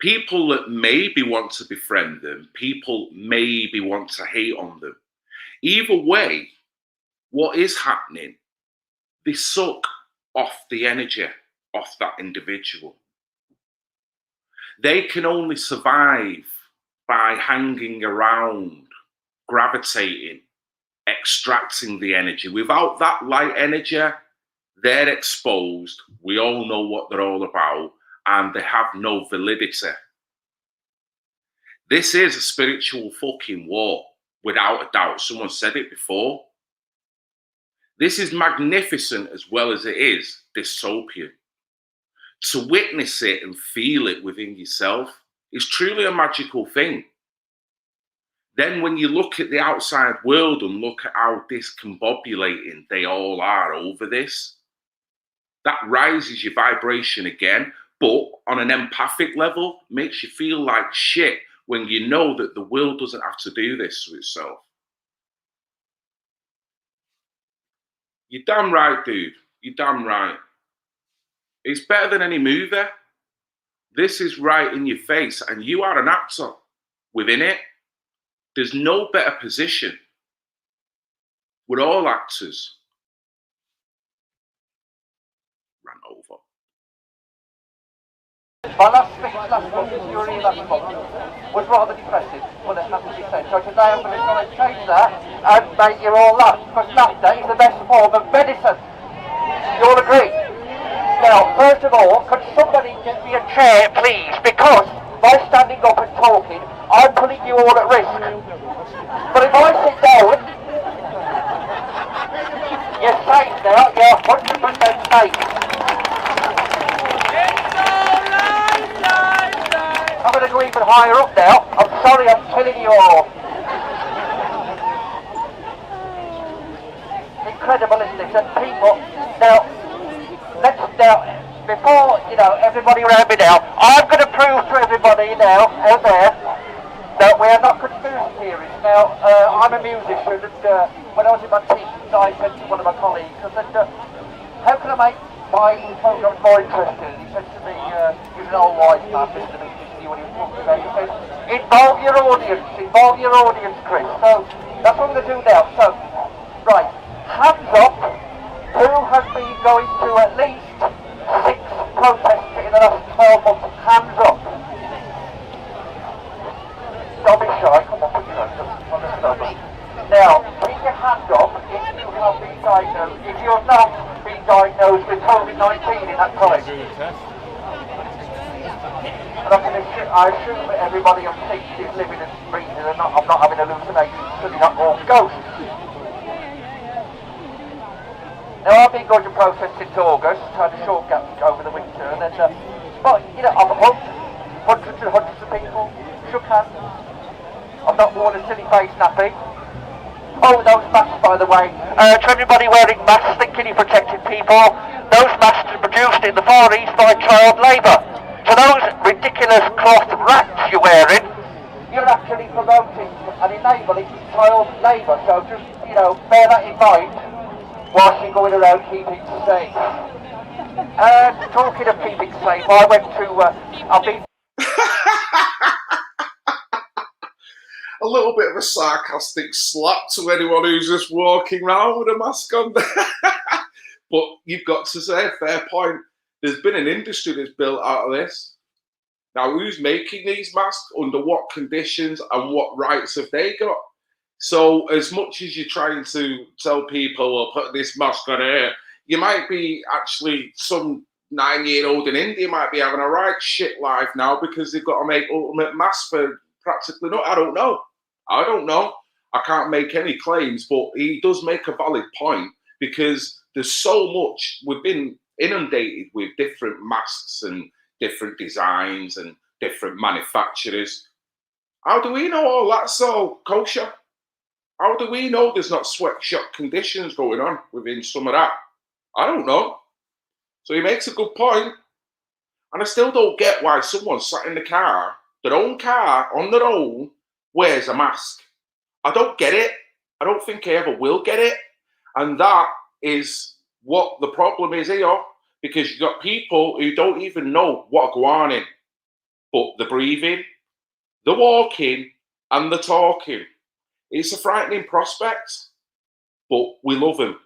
Speaker 1: people that maybe want to befriend them, people maybe want to hate on them. Either way, what is happening, they suck off the energy of that individual. They can only survive by hanging around, gravitating, extracting the energy. Without that light energy, they're exposed. We all know what they're all about, and they have no validity. This is a spiritual fucking war. without a doubt. Someone said it before. This is magnificent as well as it is dystopian. To witness it and feel it within yourself is truly a magical thing. Then when you look at the outside world and look at how discombobulating they all are over this, that rises your vibration again, but on an empathic level, makes you feel like shit when you know that the world doesn't have to do this to itself. You're damn right, dude. You're damn right. It's better than any movie. This is right in your face, and you are an actor within it. There's no better position. We're all actors. Ran over.
Speaker 5: My last speech last month, during last month, was rather depressing, but it has to be said. So today I'm going to try and change that and make you all laugh, because laughter is the best form of medicine. You all agree? Now, first of all, could somebody get me a chair, please? Because by standing up and talking, I'm putting you all at risk. But if I sit down, you're safe now, you're 100% safe. I'm going to go even higher up now. I'm sorry I'm killing you all. Incredible, isn't it? And people, before, everybody around me now, I'm going to prove to everybody now, out there, that we are not conspiracy theorists. Now, I'm a musician, and when I was in my teens, I said to one of my colleagues, I said, how can I make my programs more interesting? He said to me, he's an old wise man, Mr. Mitchell, when he was talking about it, he said, involve your audience, Chris. So, that's what I'm going to do now. So, right, hands up, who has been going to at least 6 protests in the last 12 months? Hands up. Don't be shy, come on, put your hands up on the stomach. Now, keep your hand up if you have been diagnosed, if you have not been diagnosed with COVID-19 in that time. And I assume that everybody on seats is living and breathing and I'm not having hallucinations, certainly not all ghosts. Now, I've been going to protest since August, had a short gap over the winter, and then, but, I've hugged hundreds and hundreds of people, shook hands. I've not worn a silly face nappy. Oh, those masks, by the way, to everybody wearing masks thinking you're protecting people, those masks are produced in the Far East by child labour. So those ridiculous cloth racks you're wearing, you're actually promoting and enabling child labour. So just, bear that in mind whilst you're going around keeping safe. Talking of keeping safe, I went to, I've been...
Speaker 1: A little bit of a sarcastic slap to anyone who's just walking around with a mask on. But you've got to say, fair point. There's been an industry that's built out of this. Now, who's making these masks? Under what conditions and what rights have they got? So as much as you're trying to tell people, well, put this mask on here, you might be actually some 9-year-old in India might be having a right shit life now because they've got to make ultimate masks for practically no. I don't know. I can't make any claims, but he does make a valid point because there's so much. We've been inundated with different masks and different designs and different manufacturers. How do we know all that's all kosher? How do we know there's not sweatshop conditions going on within some of that? I don't know. So he makes a good point. And I still don't get why someone sat in the car, their own car, on their own, wears a mask. I don't get it. I don't think I ever will get it. And that is what the problem is here. Because you've got people who don't even know what go on in. But they're breathing, they're walking, and they're talking. It's a frightening prospect. But we love them.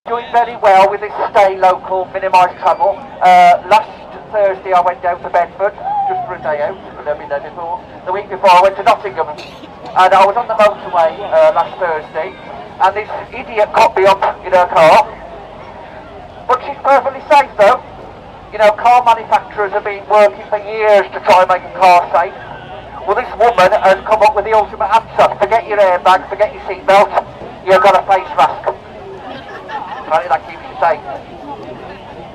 Speaker 5: Doing very well with this stay local, minimise travel. Last Thursday I went down to Bedford, just for a day out, I've never been there before. The week before I went to Nottingham, and I was on the motorway last Thursday, and this idiot cut me up in her car. But she's perfectly safe though. Car manufacturers have been working for years to try and make a car safe. Well, this woman has come up with the ultimate answer. Forget your airbag, forget your seatbelt. You've got a face mask. Apparently that keeps you safe.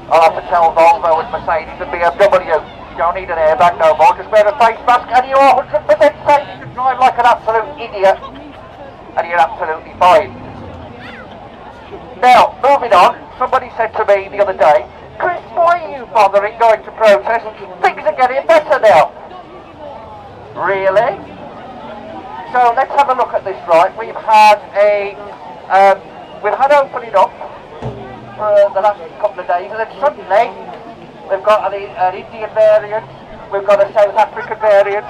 Speaker 5: I'll have to tell Volvo and Mercedes and BMW, you don't need an airbag no more, just wear a face mask and you're 100% safe. You can drive like an absolute idiot and you're absolutely fine. Now, moving on, somebody said to me the other day, Chris, why are you bothering going to protest? Things are getting better now. Really? So let's have a look at this, right? We've had opening up for the last couple of days, and then suddenly we've got an Indian variant, we've got a South African variant.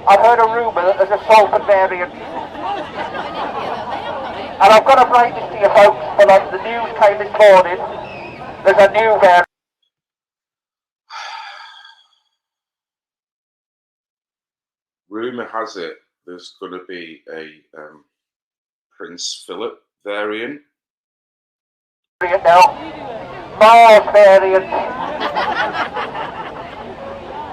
Speaker 5: I've heard a rumour that there's a Salford variant. And I've got to break this to you folks, but like the news came this morning, there's a new variant.
Speaker 1: Rumour has it there's going to be a Prince Philip variant.
Speaker 5: Now, Mars variant.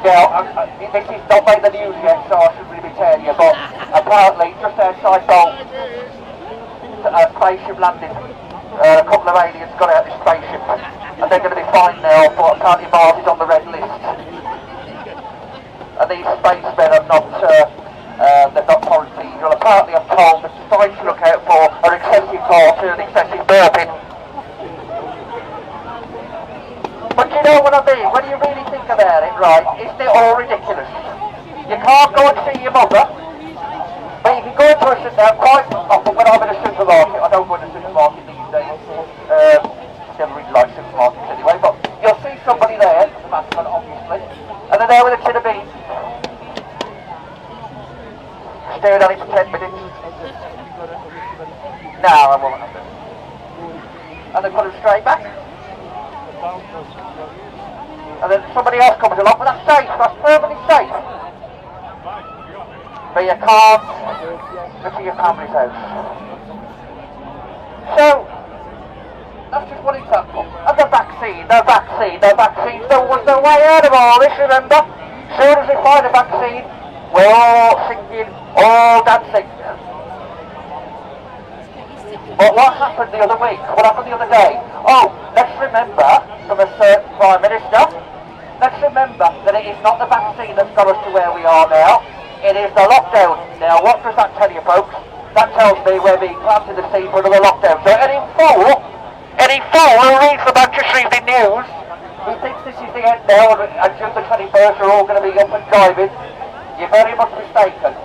Speaker 5: Now, this is not made the news yet, so I shouldn't really be telling you, but apparently just outside Bolt, a spaceship landed. A couple of aliens got out of the spaceship, and they're going to be fine now, but apparently Mars is on the red list. And these spacemen are not, they're not quarantined. Well, apparently I'm told the signs to look out for are excessive water and excessive burping. But you know what I mean, when you really think about it, right, isn't it all ridiculous? You can't go and see your mother, but you can go into a supermarket, quite often when I'm in a supermarket, I don't go in a supermarket these days, never really like supermarkets anyway, but you'll see somebody there, the mask on obviously, and they're there with a tin of beans. Stared at it for 10 minutes. No, I won't have it. And they put them straight back. And then somebody else comes along, but that's safe, that's perfectly safe. But you can't go to your family's house. So, that's just one example. And the vaccine. There was no way out of all this, remember? As soon as we find a vaccine, we're all singing, all dancing. But what happened the other week? What happened the other day? Oh, let's remember from a certain Prime Minister, let's remember that it is not the vaccine that's got us to where we are now, it is the lockdown. Now what does that tell you folks? That tells me we're being planted the seed for another lockdown. So any fool who reads the Manchester Evening News, who thinks this is the end now and June the 21st are all going to be up and driving, you're very much mistaken.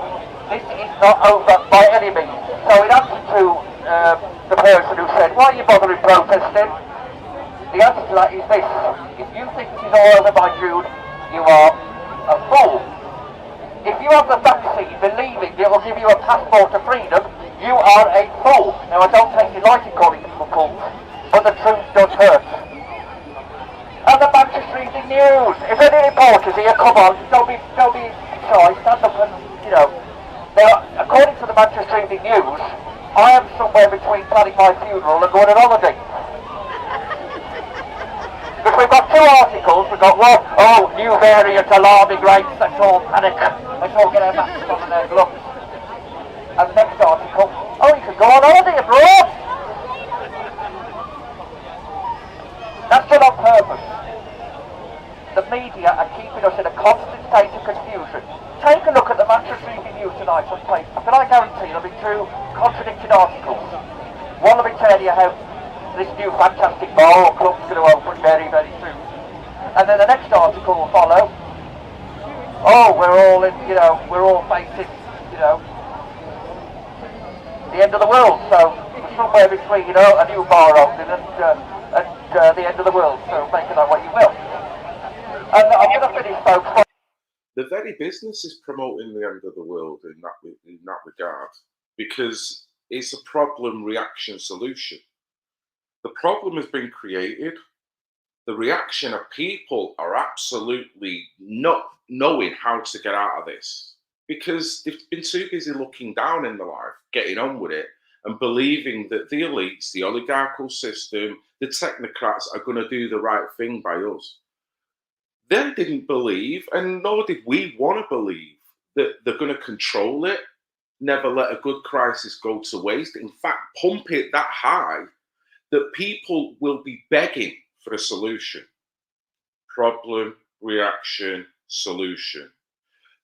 Speaker 5: This is not over by any means. So in answer to the person who said, why are you bothering protesting? The answer to that is this. If you think this is all over by June, you are a fool. If you have the vaccine believing it will give you a passport to freedom, you are a fool. Now I don't take delight in calling people fools, but the truth does hurt. And the Manchester Evening News. If any reporters here, come on, don't be shy, stand up and, you know. Now, according to the Manchester Evening News, I am somewhere between planning my funeral and going on holiday. Because we've got two articles, we've got one, oh, new variant, alarming rates, let's all panic, let's all get our masks on and our gloves. And the next article, oh, you can go on holiday abroad. That's done on purpose. The media are keeping us in a constant state of confusion. Take a look at the Manchester Evening News tonight on paper, and I guarantee there'll be two contradicting articles. One will be telling you how this new fantastic bar or club's going to open very, very soon. And then the next article will follow. Oh, we're all facing, the end of the world. So somewhere between, a new bar opening and the end of the world. So make of that what you will. And I'm going to finish, folks.
Speaker 1: The very business is promoting the end of the world in that regard, because it's a problem, reaction, solution. The problem has been created. The reaction of people are absolutely not knowing how to get out of this, because they've been too busy looking down in their life, getting on with it, and believing that the elites, the oligarchical system, the technocrats are going to do the right thing by us. They didn't believe, and nor did we want to believe, that they're going to control it, never let a good crisis go to waste. In fact, pump it that high that people will be begging for a solution. Problem, reaction, solution.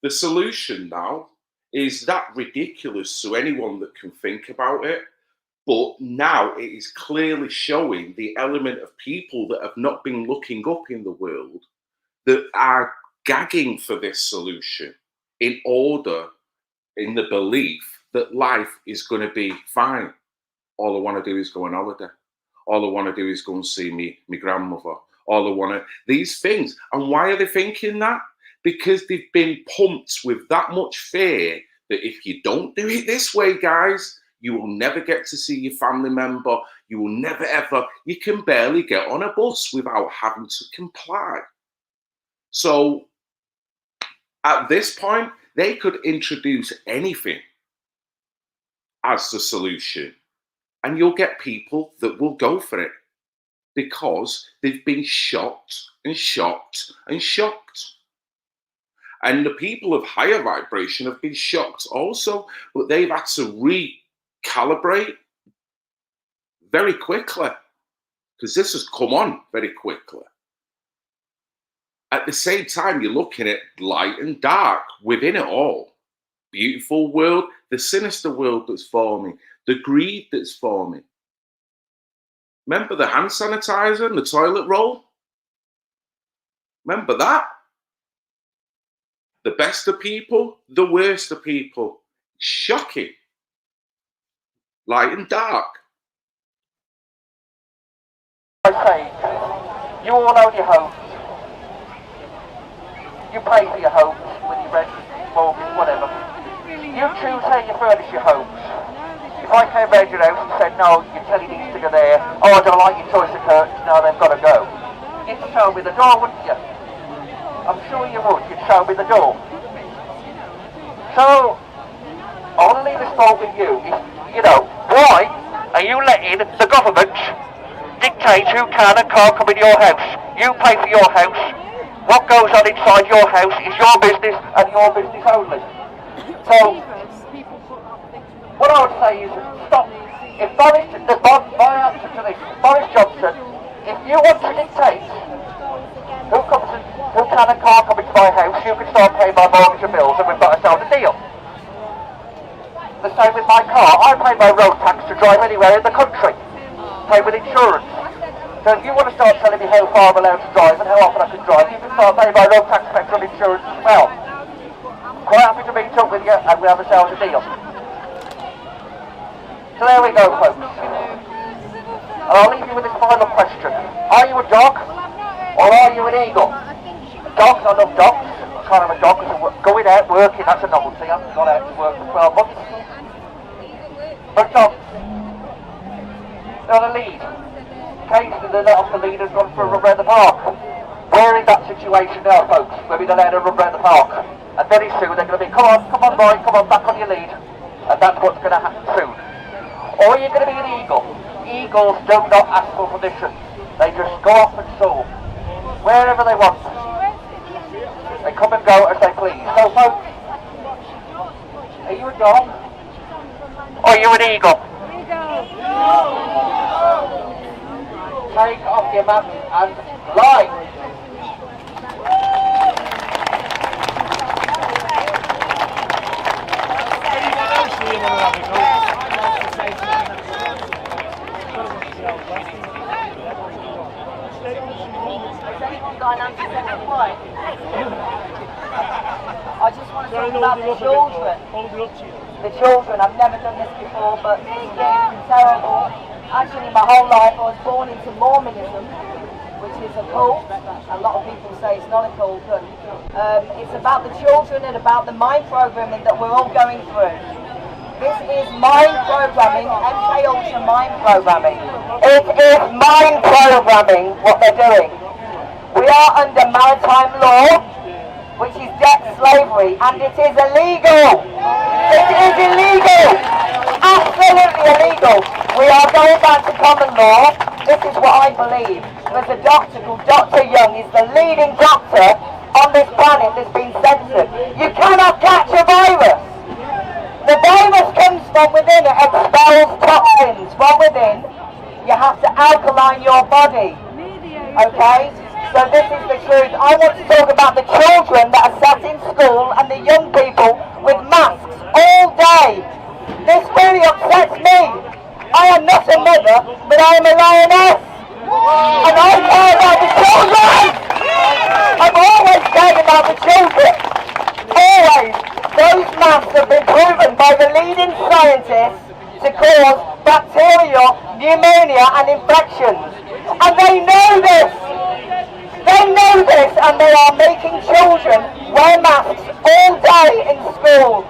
Speaker 1: The solution now is that ridiculous to anyone that can think about it, but now it is clearly showing the element of people that have not been looking up in the world that are gagging for this solution in the belief that life is going to be fine. All I want to do is go on holiday. All I want to do is go and see my grandmother. All I want to, these things. And why are they thinking that? Because they've been pumped with that much fear that if you don't do it this way, guys, you will never get to see your family member. You will never ever, you can barely get on a bus without having to comply. So at this point, they could introduce anything as the solution, and you'll get people that will go for it because they've been shocked and shocked and shocked. And the people of higher vibration have been shocked also, but they've had to recalibrate very quickly because this has come on very quickly. At the same time, you're looking at light and dark within it all. Beautiful world, the sinister world that's forming, the greed that's forming. Remember the hand sanitizer and the toilet roll? Remember that? The best of people, the worst of people. Shocking. Light and dark.
Speaker 5: Okay, you all own your homes. You pay for your homes with your rent, mortgage, whatever. You choose how you furnish your homes. If I came round your house and said, no, your telly needs to go there, oh, I don't like your choice of curtains, no, they've got to go. You'd show me the door, wouldn't you? I'm sure you would, you'd show me the door. So, I want to leave this thought with you. Why are you letting the government dictate who can and can't come in your house? You pay for your house. What goes on inside your house is your business and your business only. So, what I would say is stop. If my answer to this, Boris Johnson, if you want to dictate who can and can't come into my house, you can start paying my mortgage and bills and we've got ourselves a deal. The same with my car. I pay my road tax to drive anywhere in the country. Pay with insurance. So if you want to start telling me how far I'm allowed to drive and how often I can drive, you can start paying my road tax, petrol, insurance as well. Quite happy to meet up with you and we have ourselves a deal. So there we go, folks. And I'll leave you with this final question. Are you a dog or are you an eagle? Dogs, I love dogs. I'm kind of a dog because going out working, that's a novelty. I haven't gone out to work for 12 months. But dogs, they're on a lead. Occasionally they let off the lead and run for a run around the park. We're in that situation now, folks, where we're going to let them run around the park. And very soon they're going to be, come on, boy, come on, back on your lead. And that's what's going to happen soon. Or you're going to be an eagle. Eagles do not ask for permission. They just go off and soar. Wherever they want. They come and go as they please. So folks, are you a dog? Or are you an eagle? Take off your mask and fly.
Speaker 6: I just want to talk about the children. The children, I've never done this before, but it's getting terrible. Actually, my whole life I was born into Mormonism, which is a cult. A lot of people say it's not a cult, but it's about the children and about the mind programming that we're all going through. This is mind programming, MK Ultra mind programming. It is mind programming what they're doing. We are under maritime law, which is debt slavery, and it is illegal. It is illegal. Absolutely illegal. We are going back to common law. This is what I believe. There's a doctor called Dr. Young. He's the leading doctor on this planet that's been censored. You cannot catch a okay? So this is the truth. I want to talk about the children that are sat in school and the young people with masks all day. This really upsets me. I am not a mother, but I am a lioness. And I care about the children. I've always cared about the children. Always. Those masks have been proven by the leading scientists to cause bacterial pneumonia and infections. And they know this. They know this, and they are making children wear masks all day in school.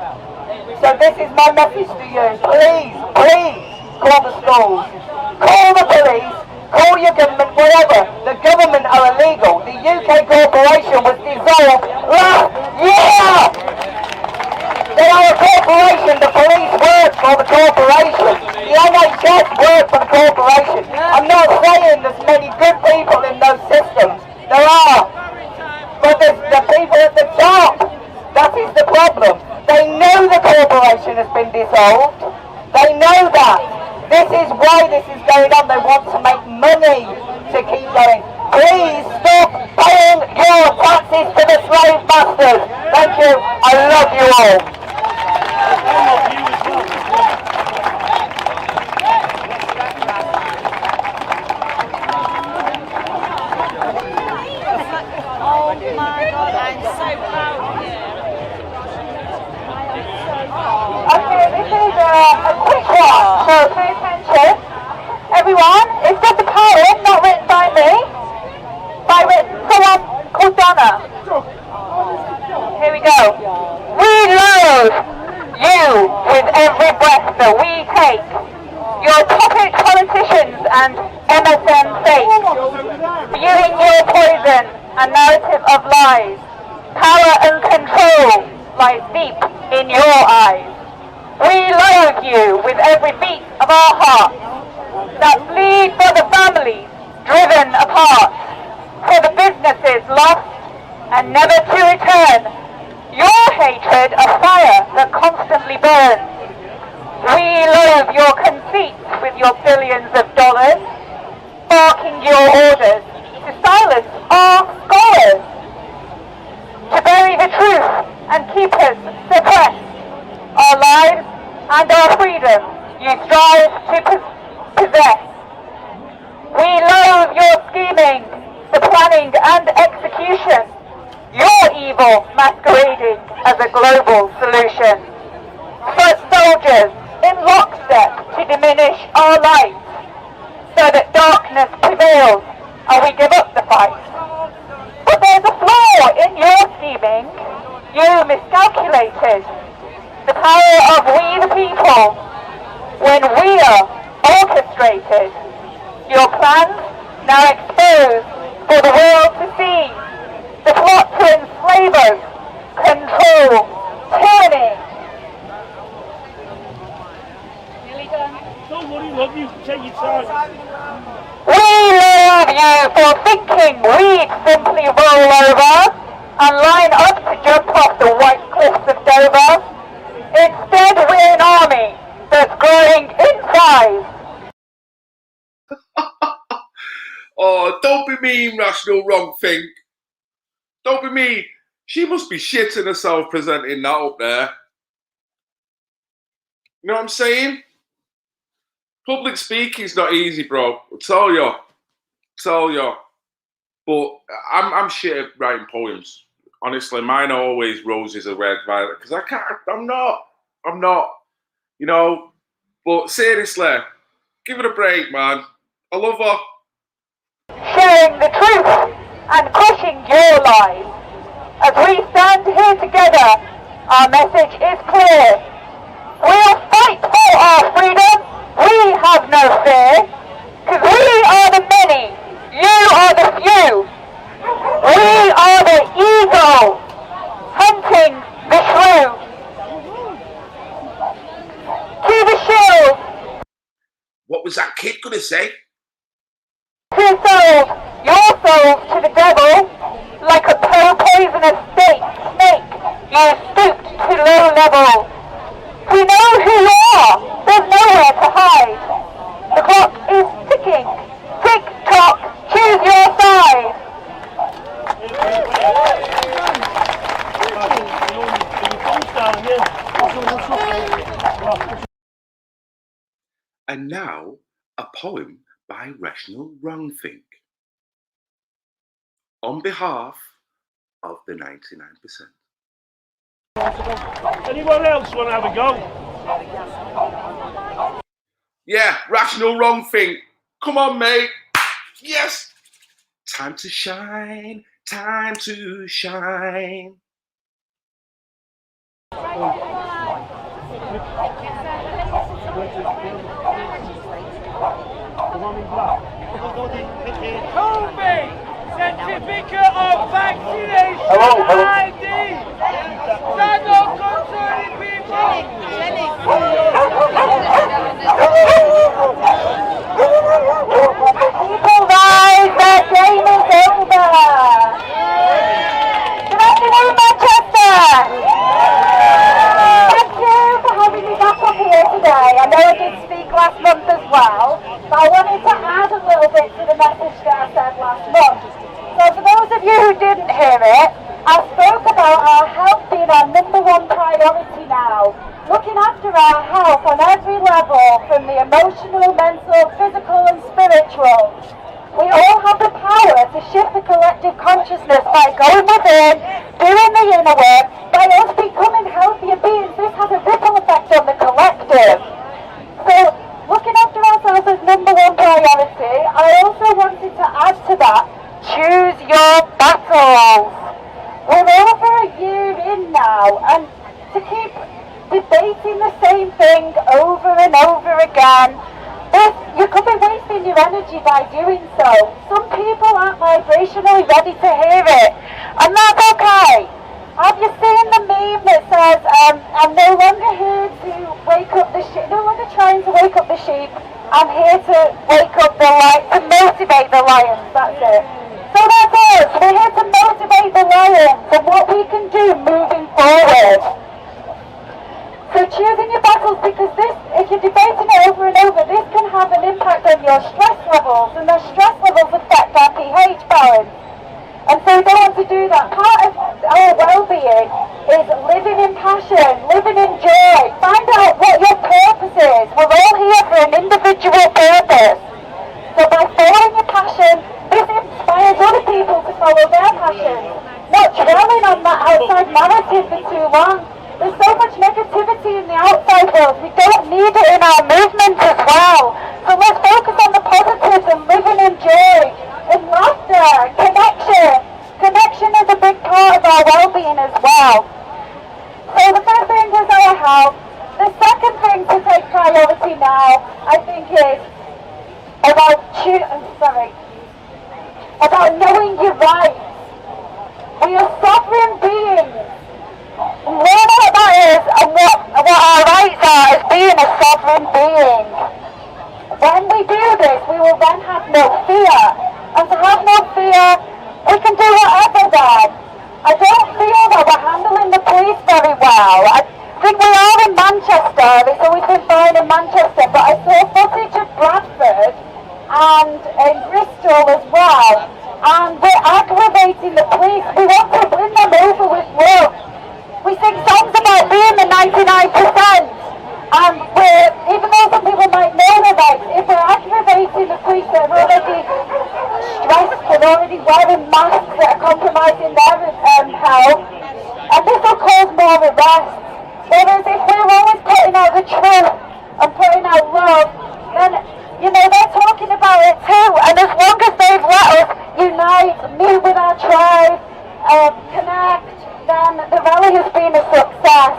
Speaker 6: So this is my message to you. Please, please call the schools. Call the police. Call your government, whatever. The government are illegal. The UK corporation was dissolved last year. They are a corporation. The police work for the corporation. The NHS work for the corporation. I'm not saying there's many good people in those systems. There are. But there's the people at the top. That is the problem. They know the corporation has been dissolved. They know that. This is why this is going on. They want to make money to keep going. Please stop paying your taxes to the slave masters. Thank you. I love you all.
Speaker 7: Oh my God, I'm so proud of you.
Speaker 6: Okay, this is a quick one, so pay attention. Everyone, it's just a poem not written by me, by someone called Donna. Here we go. We love you with every breath that we take. Your puppet politicians and MSM fake. Spewing your poison and narrative of lies. Power and control lies deep in your eyes. We loathe you with every beat of our hearts that bleed for the families driven apart, for the businesses lost and never to return. Your hatred a fire that constantly burns. We loathe your conceit with your billions of dollars, barking your orders to silence our scholars, to bury the truth and keep us suppressed. Our lives and our freedom you strive to possess. We loathe your scheming, the planning and execution, your evil masquerading as a global solution. Foot soldiers in lockstep to diminish our light, so that darkness prevails and we give up the fight. But there's a flaw in your scheming. You miscalculated the power of we the people when we are orchestrated. Your plans now exposed for the world to see. The plot to enslave us, control, tyranny. Nearly done.
Speaker 4: Don't worry, love you. Take your time.
Speaker 6: We love you for thinking we'd simply roll over and line up to jump off the white cliffs of Dover. Instead, we're an army that's growing in size.
Speaker 1: Oh, don't be mean, Rational Wrong Think. Don't be mean. She must be shitting herself presenting that up there. You know what I'm saying? Public speaking's not easy, bro. I'll tell you. But I'm shit at writing poems. Honestly, mine are always roses are red violet. Because I'm not. You know. But seriously, give it a break, man. I love her.
Speaker 6: Sharing the truth and crushing your lies. As we stand here together, our message is clear. We'll fight for our freedom. We have no fear. Because we are the many. You are the few. We are the eagle hunting the shrew. To the shield.
Speaker 1: What was that kid gonna say?
Speaker 6: Your souls to the devil, like a poisonous snake, you stooped to low level. We know who you are, there's nowhere to hide. The clock is ticking, tick-tock, choose your side.
Speaker 1: And now, a poem by Rational Wrongthink. On behalf of the 99%.
Speaker 4: Anyone else want to have a go?
Speaker 1: Yeah, Rational Wrongthink. Come on, mate. Yes. Time to shine. Time to shine.
Speaker 4: Kobe, certificate of vaccination ID. Stand up, concerning people.
Speaker 6: People rise, their game is over. Good afternoon, Manchester. Thank you for having me back up here today. I know I did speak last month as well, but I wanted to add a little bit to the message that I said last month. So for those of you who didn't hear it, I spoke about our health being our #1 priority now. Looking after our health on every level, from the emotional, mental, physical and spiritual. We all have the power to shift the collective consciousness by going within, doing the inner work, by us becoming healthier beings. This has a ripple effect on the collective. So, looking after ourselves as #1 priority, I also wanted to add to that, choose your battles. We're over a year in now, and to keep debating the same thing over and over again, you could be wasting your energy by doing so. Some people aren't vibrationally ready to hear it, and that's okay. Have you seen the meme that says, I'm no longer here to wake up the sheep, no longer trying to wake up the sheep, I'm here to wake up the lion, to motivate the lions, that's it. So that's us, we're here to motivate the lions and what we can do moving forward. So choosing your battles, because this, if you're debating it over and over, this can have an impact on your stress levels, and those stress levels affect our pH balance. And so we don't want to do that. Part of our well-being is living in passion, living in joy. Find out what your purpose is. We're all here for an individual purpose. So by following your passion, this inspires other people to follow their passion. Not dwelling on that outside narrative for too long. There's so much negativity in the outside world. We don't need it in our movement as well. So let's focus on the positives and living in joy, in laughter, connection. Connection is a big part of our well-being as well. So the first thing is our health. The second thing to take priority now, I think, is about knowing your rights. We are sovereign beings. Learn what that is and what our rights are as being a sovereign being. When we do this, we will then have no fear. And to have no fear, we can do whatever then. I don't feel that we're handling the police very well. I think we are in Manchester, it's always been fine in Manchester, but I saw footage of Bradford and in Bristol as well. And we're aggravating the police. We want to win them over with love. We sing songs about being the 99%, and even though some people might know the rights, if we're aggravating the police that are already stressed and already wearing masks that are compromising their health, and this will cause more arrests. Whereas if we're always putting out the truth and putting out love, then, they're talking about it too, and as long as they've let us unite, meet with our tribe, connect, then the rally has been a success.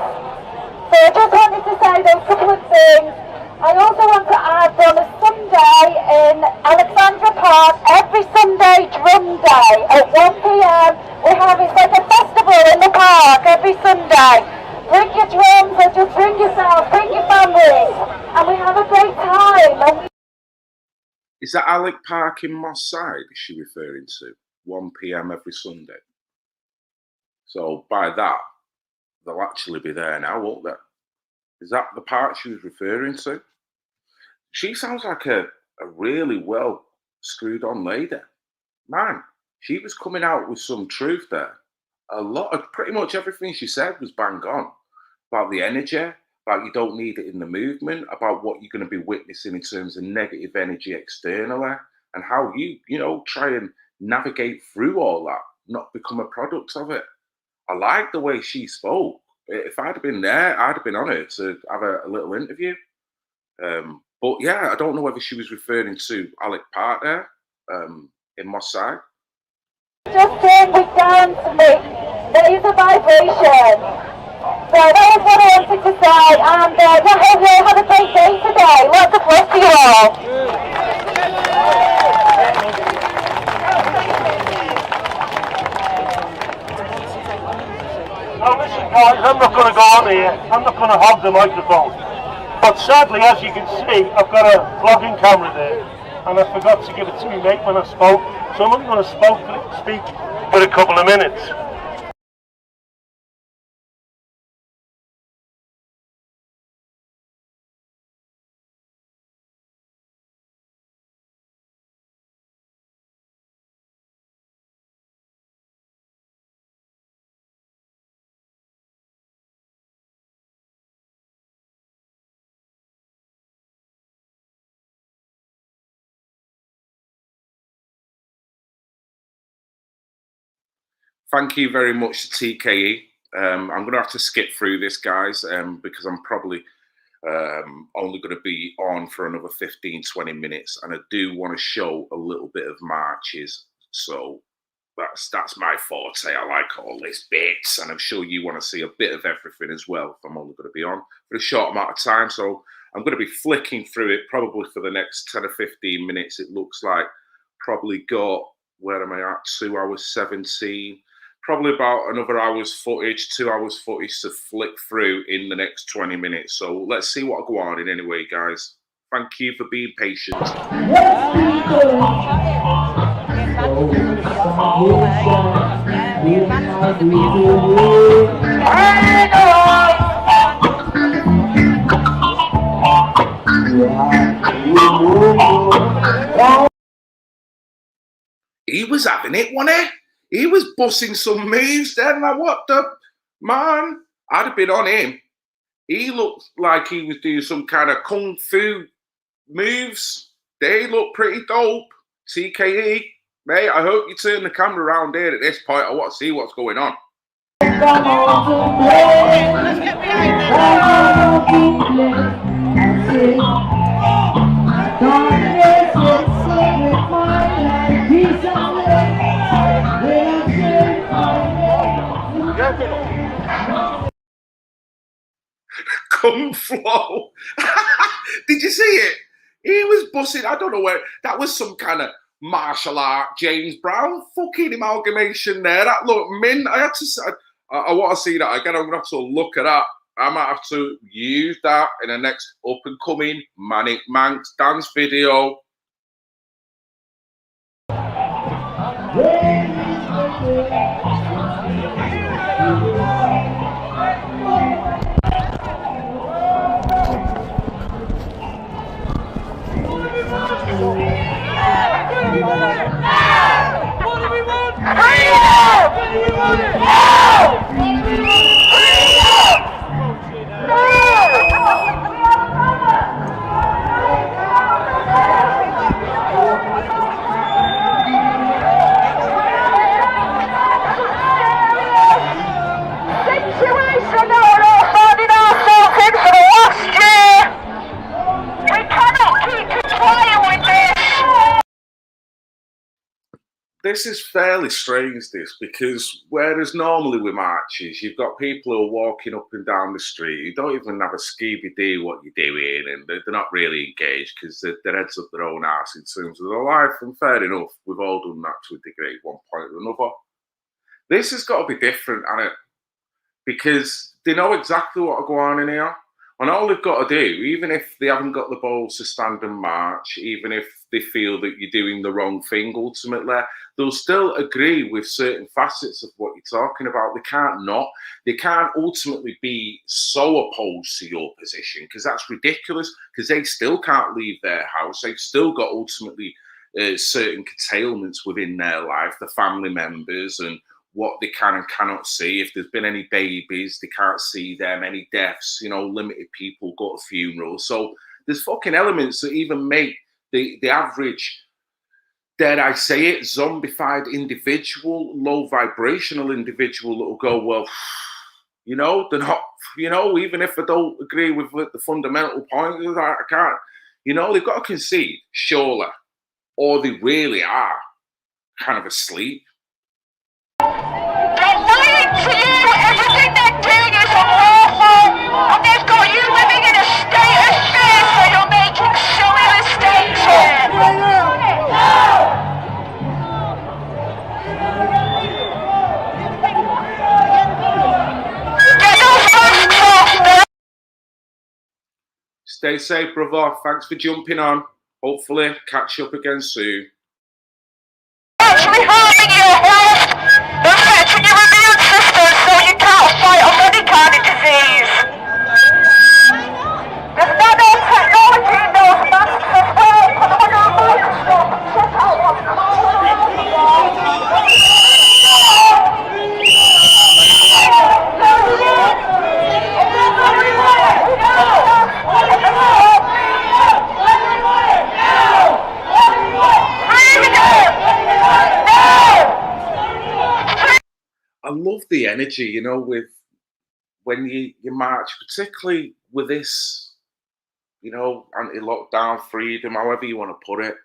Speaker 6: So I just wanted to say those couple of things. I also want to add on a Sunday in Alexandra Park, every Sunday drum day at 1 p.m. It's like a festival in the park every Sunday. Bring your drums or just bring yourself, bring your families, and we have a great time.
Speaker 1: Is that Alec Park in Moss Side is she referring to? 1 p.m. every Sunday. So by that, they'll actually be there now, won't they? Is that the part she was referring to? She sounds like a really well screwed on lady. Man, she was coming out with some truth there. A lot of pretty much everything she said was bang on about the energy, about you don't need it in the movement, about what you're going to be witnessing in terms of negative energy externally, and how you know, try and navigate through all that, not become a product of it. I like the way she spoke. If I'd have been there, I'd have been on it to have a little interview. But yeah, I don't know whether she was referring to Alec Park there in Moss Side.
Speaker 6: Just take it down to me. There is a vibration. So that is what I wanted to say, and have a great day today. Lots of love to you all.
Speaker 4: Now listen guys, I'm not going to go on here, I'm not going to hog the microphone. But sadly, as you can see, I've got a vlogging camera there, and I forgot to give it to me mate when I spoke, so I'm only going to speak for a couple of minutes.
Speaker 1: Thank you very much to TKE. I'm going to have to skip through this, guys, because I'm probably only going to be on for another 15-20 minutes, and I do want to show a little bit of marches. So that's my forte. I like all these bits, and I'm sure you want to see a bit of everything as well if I'm only going to be on for a short amount of time. So I'm going to be flicking through it probably for the next 10 or 15 minutes. It looks like probably got, where am I at, 2 hours 17. Probably about another hour's footage, 2 hours footage to flick through in the next 20 minutes. So let's see what go on in anyway, guys. Thank you for being patient. He was having it, wasn't he? He was busting some moves then. Like, what the man? I'd have been on him. He looked like he was doing some kind of kung fu moves. They look pretty dope. TKE, mate, I hope you turn the camera around here at this point. I want to see what's going on.
Speaker 7: Let's get
Speaker 1: Kung Flow. Did you see it? He was bussing. I don't know where. That was some kind of martial art James Brown fucking amalgamation there. That looked mint. I had to. I want to see that again. I'm gonna have to look at that. I might have to use that in the next up and coming Manic Manx dance video.
Speaker 7: What do we want? Freedom! What do we want?
Speaker 6: Situation that we're all finding ourselves in for the last year. We cannot keep complying with this.
Speaker 1: This is fairly strange, this, because whereas normally with marches, you've got people who are walking up and down the street who don't even have a Scooby-Doo what you're doing, and they're not really engaged because their heads up their own arse in terms of their life, and fair enough, we've all done that to a degree at one point or another. This has got to be different, hasn't it? Because they know exactly what will go on in here. And all they've got to do, even if they haven't got the balls to stand and march, even if they feel that you're doing the wrong thing ultimately, they'll still agree with certain facets of what you're talking about. They can't not. They can't ultimately be so opposed to your position, because that's ridiculous, because they still can't leave their house. They've still got ultimately certain curtailments within their life, the family members and what they can and cannot see. If there's been any babies, they can't see them. Any deaths, you know, limited people go to funerals. So there's fucking elements that even make the average, dare I say it, zombified individual, low vibrational individual that will go, well, you know, they're not, you know, even if I don't agree with the fundamental point, I can't, you know, they've got to concede, surely, or they really are kind of asleep.
Speaker 8: They're lying to you. Everything they're doing is unlawful, and they've got you living in a state of fear, so you're making silly mistakes here. Get those masks off.
Speaker 1: Stay safe, brother. Thanks for jumping on. Hopefully, catch you up again soon.
Speaker 8: Actually harming your health, affecting your immune system, so you can't fight off any kind of disease. There's nanotechnology in those masks as well. Put them under a microscope and check out what's
Speaker 1: I love the energy, you know, with when you march, particularly with this, you know, anti-lockdown freedom, however you want to put it.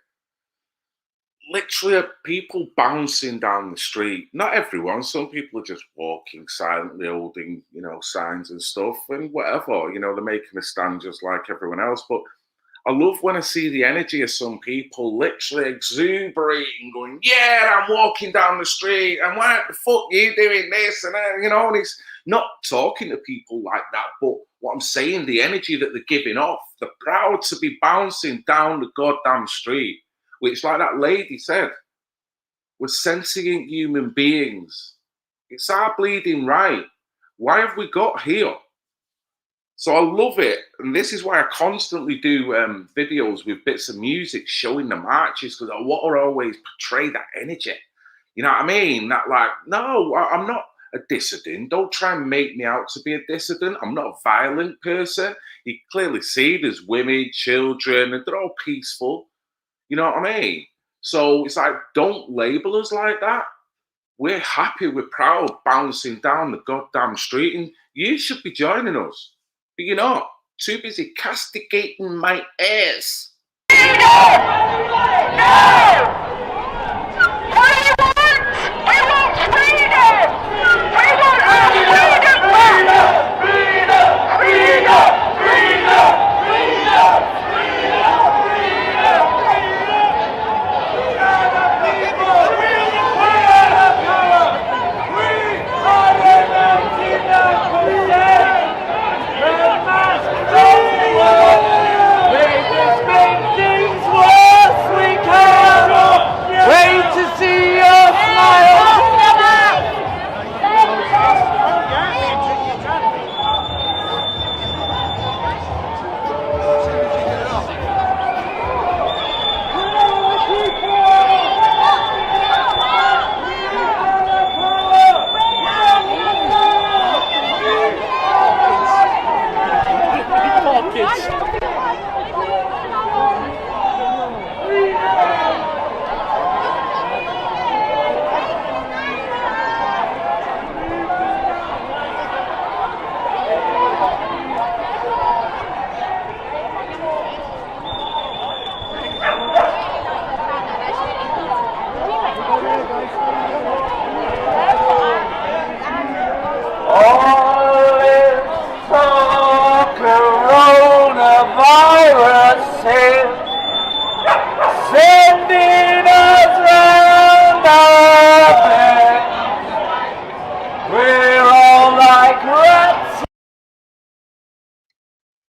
Speaker 1: Literally, people bouncing down the street. Not everyone. Some people are just walking silently, holding, you know, signs and stuff, and whatever. You know, they're making a stand just like everyone else. But I love when I see the energy of some people literally exuberating, going, yeah, I'm walking down the street, and why the fuck are you doing this? And, you know, and it's not talking to people like that, but what I'm saying, the energy that they're giving off, they're proud to be bouncing down the goddamn street, which, like that lady said, we're sentient human beings. It's our bleeding right. Why have we got here? So I love it, and this is why I constantly do videos with bits of music showing the marches, because I want to always portray that energy. You know what I mean? That, like, no, I'm not a dissident. Don't try and make me out to be a dissident. I'm not a violent person. You clearly see there's women, children, and they're all peaceful. You know what I mean? So it's like, don't label us like that. We're happy, we're proud, bouncing down the goddamn street, and you should be joining us. But you're not. Too busy castigating my ass.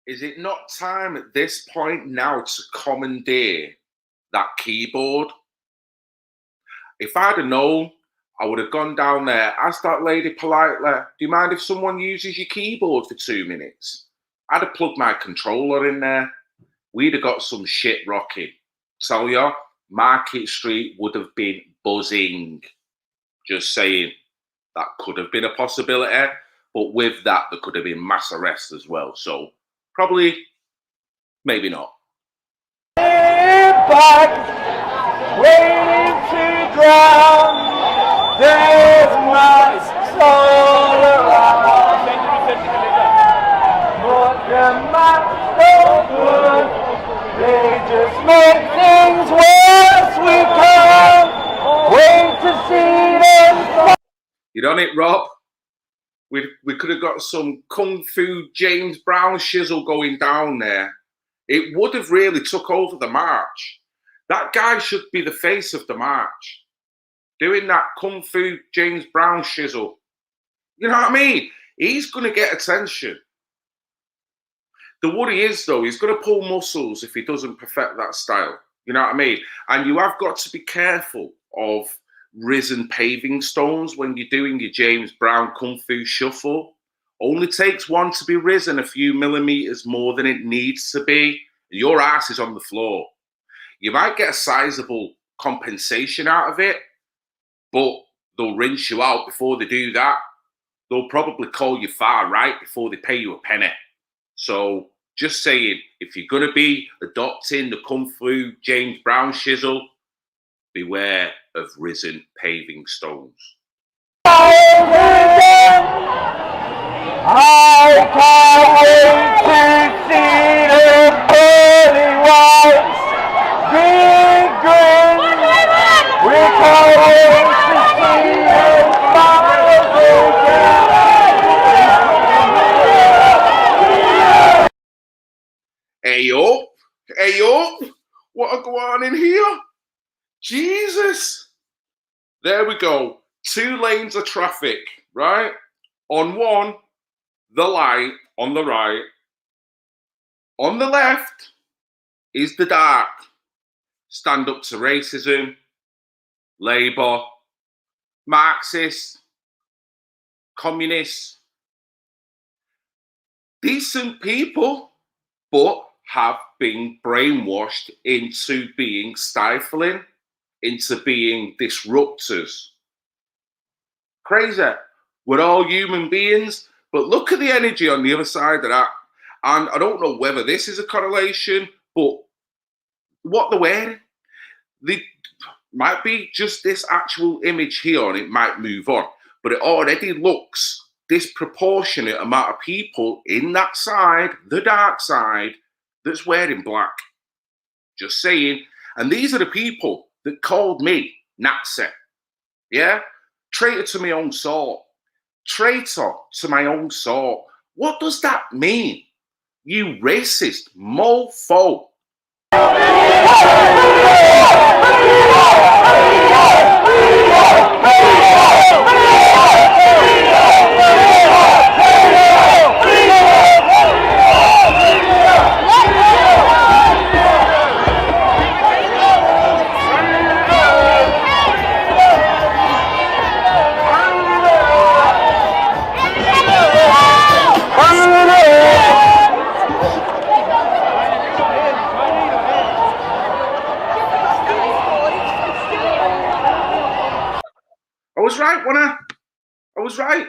Speaker 1: Is it not time at this point now to commandeer that keyboard? If I'd have known, I would have gone down there, asked that lady politely, do you mind if someone uses your keyboard for 2 minutes? I'd have plugged my controller in there. We'd have got some shit rocking. Tell you, Market Street would have been buzzing. Just saying. That could have been a possibility, but with that, there could have been mass arrests as well. So probably, maybe not.
Speaker 5: Back, waiting to drown. There's masks all around, but the masks don't work. They just make things worse. We can't wait to see them.
Speaker 1: You're on it, Rob. We could have got some Kung Fu James Brown shizzle going down there. It would have really took over the march. That guy should be the face of the march. Doing that Kung Fu James Brown shizzle. You know what I mean? He's going to get attention. The worry is, though, he's going to pull muscles if he doesn't perfect that style. You know what I mean? And you have got to be careful of risen paving stones when you're doing your James Brown Kung Fu shuffle. Only takes one to be risen a few millimeters more than it needs to be. Your ass is on the floor. You might get a sizable compensation out of it, but they'll rinse you out before they do that. They'll probably call you far right before they pay you a penny. So just saying, if you're going to be adopting the Kung Fu James Brown shizzle, beware of risen paving stones.
Speaker 5: I can't wait to see the pearly whites. Big grin. We can't wait to see them smiles again.
Speaker 1: Hey up, what go on in here? Jesus. There we go. 2 lanes of traffic, right? On one, the light on the right. On the left is the dark. Stand up to racism, Labour, Marxists, communists. Decent people, but have been brainwashed into being stifling, into being disruptors. Crazy. We're all human beings, but look at the energy on the other side of that. And I don't know whether this is a correlation, but what they're wearing, they might be just this actual image here, and it might move on. But it already looks disproportionate amount of people in that side, the dark side, that's wearing black. Just saying. And these are the people that called me Nazi. Yeah? Traitor to my own sort. Traitor to my own sort. What does that mean? You racist mofo. I was right.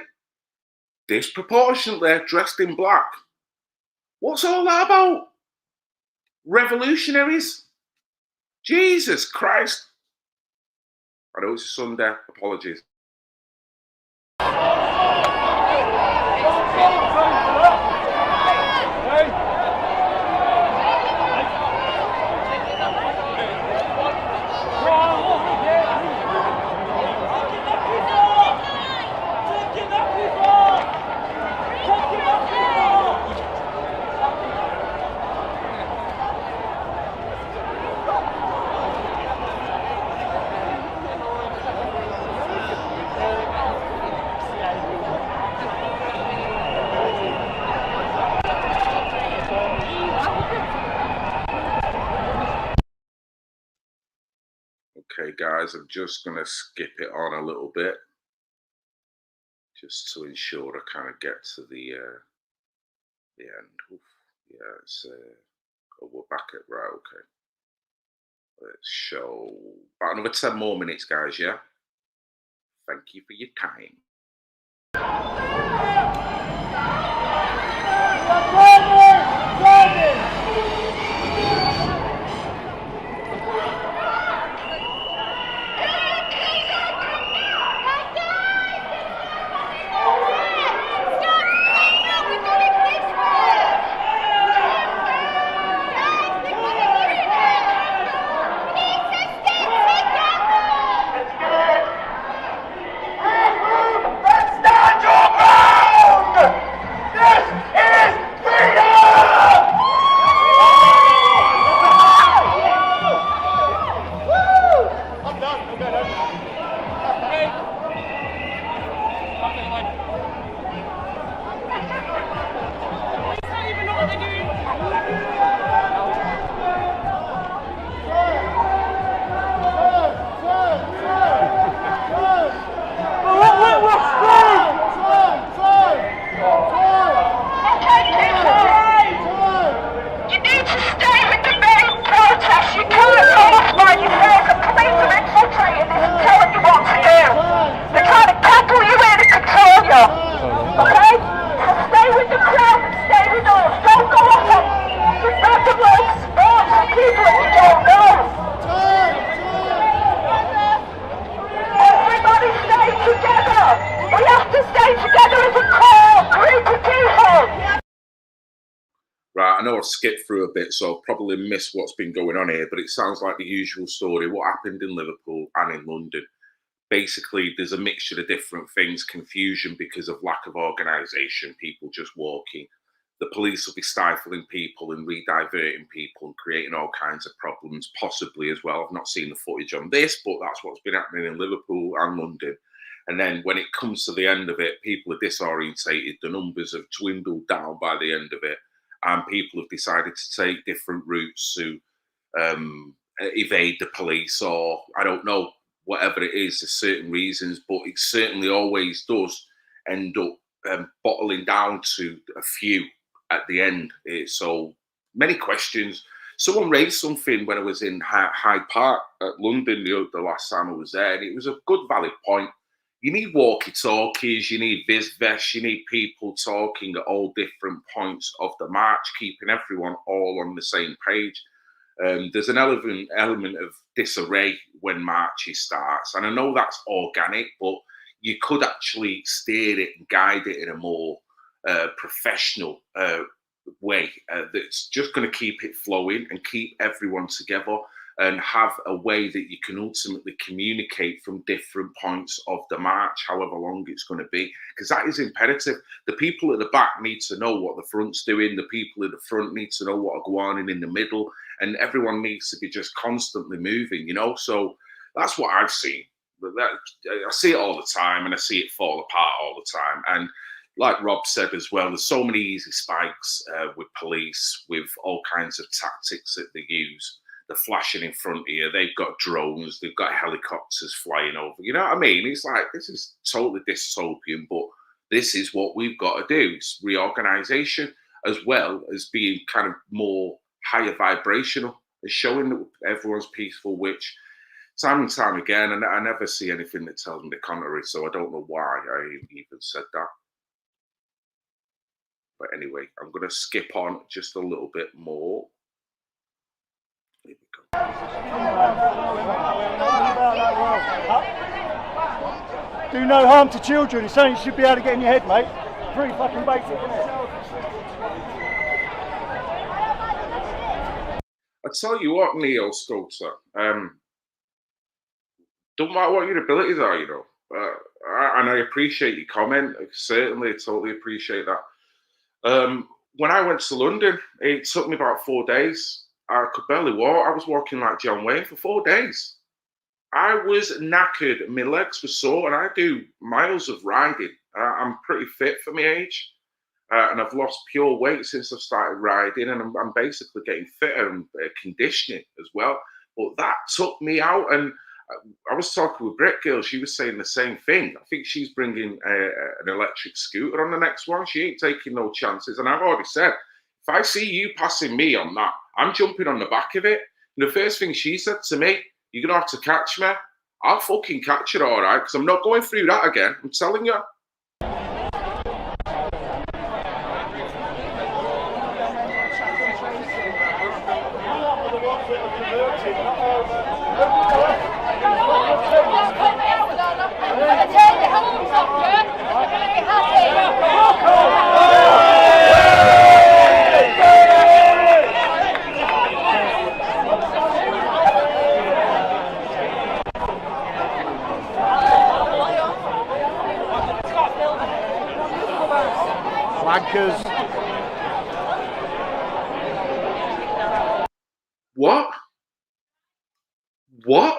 Speaker 1: Disproportionately dressed in black. What's all that about? Revolutionaries? Jesus Christ. I know it's a Sunday. Apologies. Okay, guys, I'm just going to skip it on a little bit just to ensure I kind of get to the end. Oof. Yeah, it's oh, we're back at right. Okay, let's show about another 10 more minutes, guys. Yeah, thank you for your time. Right, I know I've skipped through a bit, so I'll probably miss what's been going on here, but it sounds like the usual story. What happened in Liverpool and in London? Basically, there's a mixture of different things, confusion because of lack of organisation, people just walking. The police will be stifling people and re-diverting people and creating all kinds of problems, possibly as well. I've not seen the footage on this, but that's what's been happening in Liverpool and London. And then when it comes to the end of it, people are disorientated. The numbers have dwindled down by the end of it. And people have decided to take different routes to evade the police, or I don't know, whatever it is, there's certain reasons, but it certainly always does end up bottling down to a few at the end. So many questions. Someone raised something when I was in Hyde Park at London the last time I was there, and it was a good, valid point. You need walkie-talkies, you need vis-vests, you need people talking at all different points of the march, keeping everyone all on the same page. There's an element of disarray when marches starts, and I know that's organic, but you could actually steer it and guide it in a more professional way that's just going to keep it flowing and keep everyone together, and have a way that you can ultimately communicate from different points of the march, however long it's going to be, because that is imperative. The people at the back need to know what the front's doing. The people at the front need to know what are going on in the middle, and everyone needs to be just constantly moving, you know? So that's what I've seen. I see it all the time, and I see it fall apart all the time. And like Rob said as well, there's so many easy spikes with police, with all kinds of tactics that they use. They're flashing in front of you. They've got drones. They've got helicopters flying over. You know what I mean? It's like, this is totally dystopian, but this is what we've got to do. It's reorganization, as well as being kind of more higher vibrational, as showing that everyone's peaceful, which time and time again, and I never see anything that tells me the contrary, so I don't know why I even said that. But anyway, I'm going to skip on just a little bit more. Here we go.
Speaker 9: Do no harm to children. It's something you should be able to get in your head, mate. Pretty fucking basic, isn't it?
Speaker 1: I tell you what, Neil Scoulter, don't matter what your abilities are, you know. And I appreciate your comment. I totally appreciate that. When I went to London, it took me about 4 days. I could barely walk. I was walking like John Wayne for 4 days. I was knackered. My legs were sore, and I do miles of riding. I'm pretty fit for my age, and I've lost pure weight since I've started riding, and I'm basically getting fitter and conditioning as well. But that took me out, and I was talking with Brick Girl. She was saying the same thing. I think she's bringing an electric scooter on the next one. She ain't taking no chances. And I've already said, if I see you passing me on that, I'm jumping on the back of it. And the first thing she said to me, you're going to have to catch me. I'll fucking catch it, all right, because I'm not going through that again. I'm telling you.
Speaker 9: Wankers.
Speaker 1: What? What?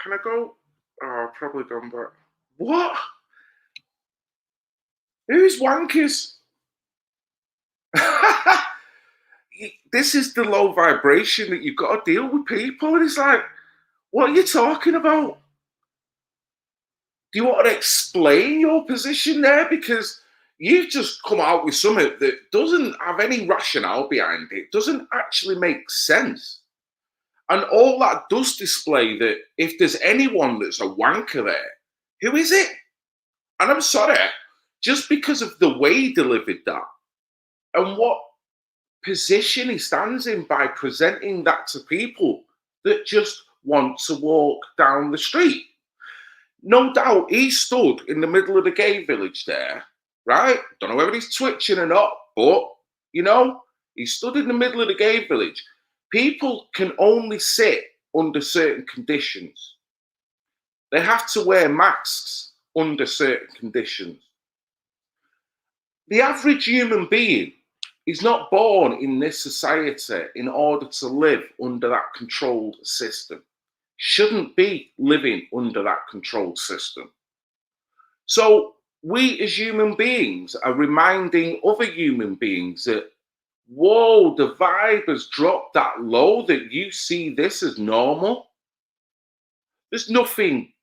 Speaker 1: Can I go? Oh, I've probably gone back. What? Who's wankers? This is the low vibration that you've got to deal with people. And it's like, what are you talking about? Do you want to explain your position there? Because you've just come out with something that doesn't have any rationale behind it, doesn't actually make sense. And all that does display that if there's anyone that's a wanker there, who is it? And I'm sorry, just because of the way he delivered that and what position he stands in by presenting that to people that just want to walk down the street. No doubt he stood in the middle of the gay village there, right? Don't know whether he's twitching or not, but, you know, he stood in the middle of the gay village. People can only sit under certain conditions. They have to wear masks under certain conditions. The average human being is not born in this society in order to live under that controlled system. Shouldn't be living under that controlled system. So we as human beings are reminding other human beings that, whoa, the vibe has dropped that low that you see this as normal. There's nothing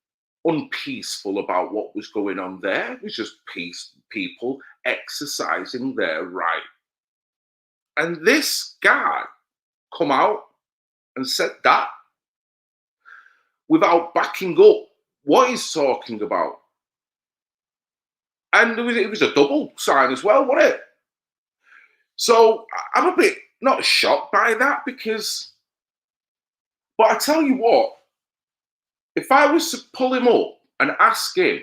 Speaker 1: unpeaceful about what was going on there. It was just people exercising their right. And this guy come out and said that without backing up what he's talking about. And it was a double sign as well, wasn't it? So I'm a bit not shocked by that because, but I tell you what, if I was to pull him up and ask him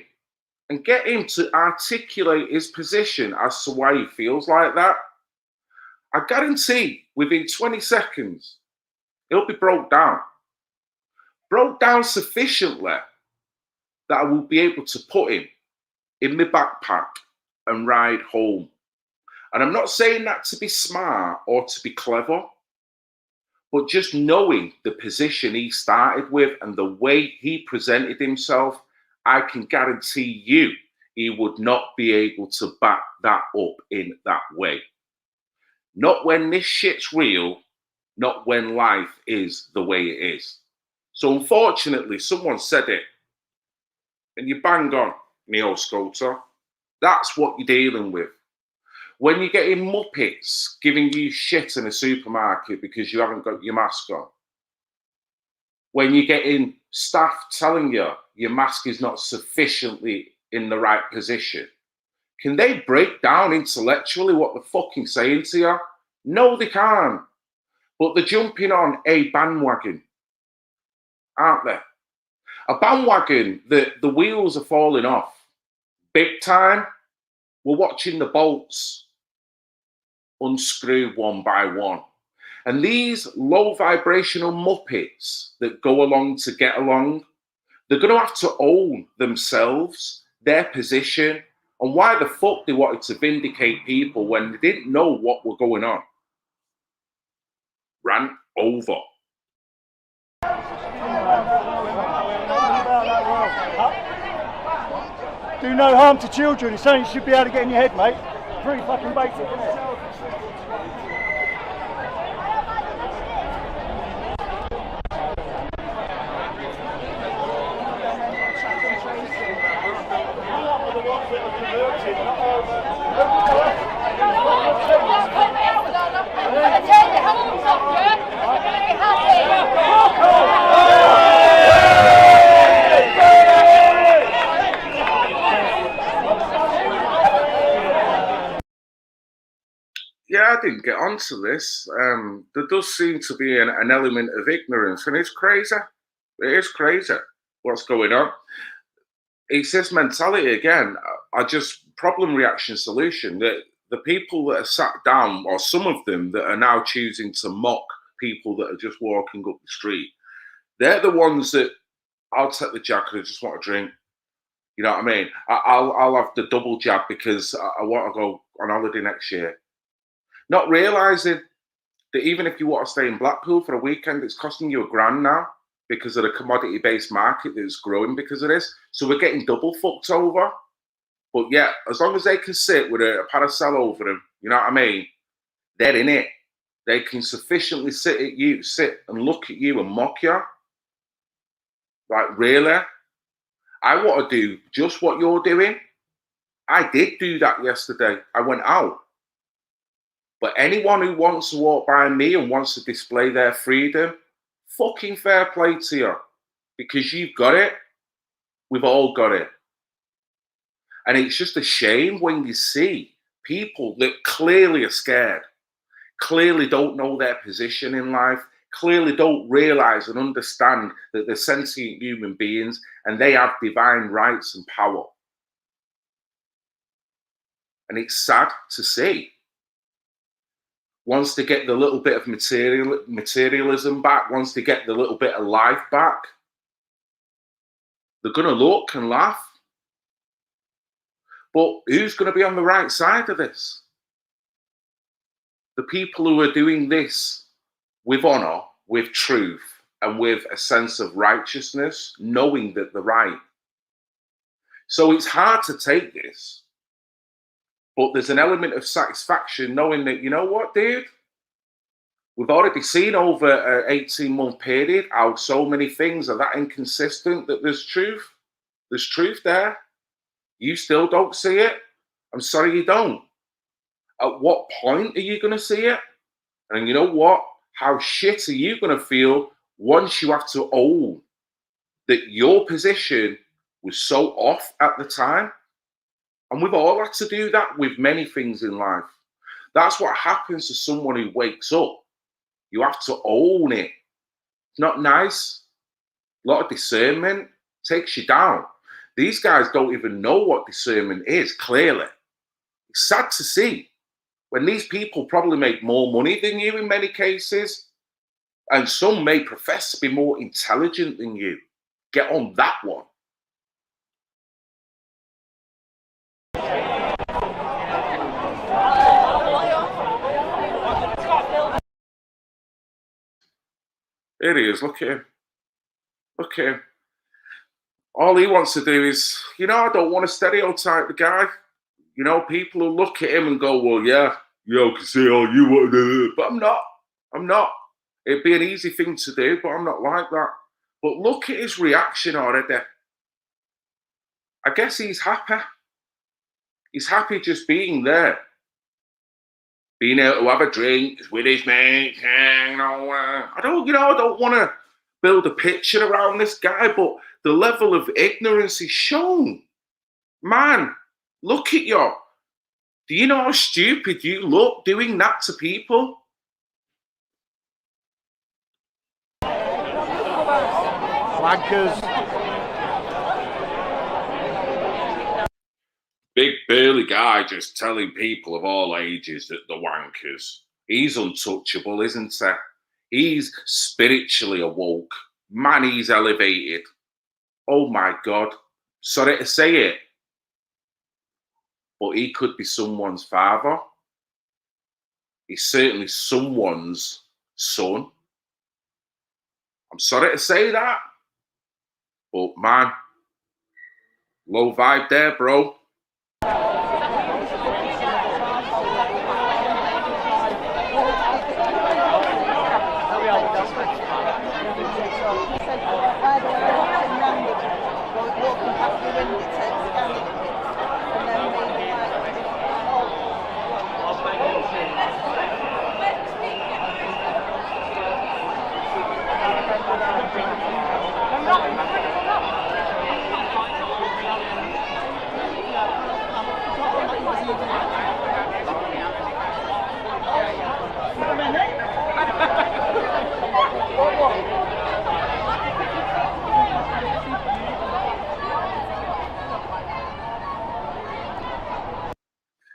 Speaker 1: and get him to articulate his position as to why he feels like that, I guarantee within 20 seconds, he'll be broke down. Broke down sufficiently that I will be able to put him in my backpack and ride home. And I'm not saying that to be smart or to be clever, but just knowing the position he started with and the way he presented himself, I can guarantee you he would not be able to back that up in that way. Not when this shit's real, not when life is the way it is. So unfortunately, someone said it, and you bang on, Neo Scoter. That's what you're dealing with. When you're getting muppets giving you shit in a supermarket because you haven't got your mask on. When you're getting staff telling you your mask is not sufficiently in the right position. Can they break down intellectually what they're fucking saying to you? No, they can't. But they're jumping on a bandwagon, aren't they? A bandwagon that the wheels are falling off. Big time. We're watching the bolts unscrew one by one. And these low vibrational muppets that go along to get along, they're going to have to own themselves, their position, and why the fuck they wanted to vindicate people when they didn't know what were going on. Rant over.
Speaker 9: Do no harm to children. It's something you should be able to get in your head, mate. Pretty fucking basic, isn't it?
Speaker 1: Yeah, I didn't get onto this. There does seem to be an element of ignorance, and it's crazy. It is crazy what's going on. It's this mentality again. I just problem, reaction, solution. That the people that are sat down, or some of them that are now choosing to mock people that are just walking up the street, they're the ones that, I'll take the jacket, I just want a drink. You know what I mean? I'll have the double jab because I want to go on holiday next year. Not realising that even if you want to stay in Blackpool for a weekend, it's costing you £1,000 now because of the commodity-based market that's growing because of this. So we're getting double fucked over. But yeah, as long as they can sit with a parasol over them, you know what I mean? They're in it. They can sufficiently sit and look at you and mock you. Like, really? I want to do just what you're doing. I did do that yesterday. I went out. But anyone who wants to walk by me and wants to display their freedom, fucking fair play to you. Because you've got it. We've all got it. And it's just a shame when you see people that clearly are scared, clearly don't know their position in life, clearly don't realize and understand that they're sentient human beings and they have divine rights and power. And it's sad to see. Once they get the little bit of materialism back, once they get the little bit of life back, they're going to look and laugh. But who's going to be on the right side of this? The people who are doing this with honor, with truth, and with a sense of righteousness, knowing that they're right. So it's hard to take this, but there's an element of satisfaction knowing that, you know what, dude? We've already seen over an 18-month period how so many things are that inconsistent that there's truth. There's truth there. You still don't see it? I'm sorry you don't. At what point are you going to see it? And you know what? How shit are you going to feel once you have to own that your position was so off at the time? And we've all had to do that with many things in life. That's what happens to someone who wakes up. You have to own it. It's not nice. A lot of discernment takes you down. These guys don't even know what discernment is, clearly. It's sad to see. When these people probably make more money than you in many cases, and some may profess to be more intelligent than you. Get on that one. There he is, look at him. Look at him. All he wants to do is, you know, I don't want to stereotype the guy. You know, people will look at him and go, well, yeah, I can see all you want to do. But I'm not. I'm not. It'd be an easy thing to do, but I'm not like that. But look at his reaction already. I guess he's happy. He's happy just being there. Being able to have a drink with his mates. I don't want to build a picture around this guy, but the level of ignorance is shown. Man, look at you. Do you know how stupid you look doing that to people?
Speaker 9: Wankers.
Speaker 1: Big burly guy just telling people of all ages that they're wankers. He's untouchable, isn't he? He's spiritually awoke. Man, he's elevated. Oh my God. Sorry to say it. But he could be someone's father. He's certainly someone's son. I'm sorry to say that. But man, low vibe there, bro.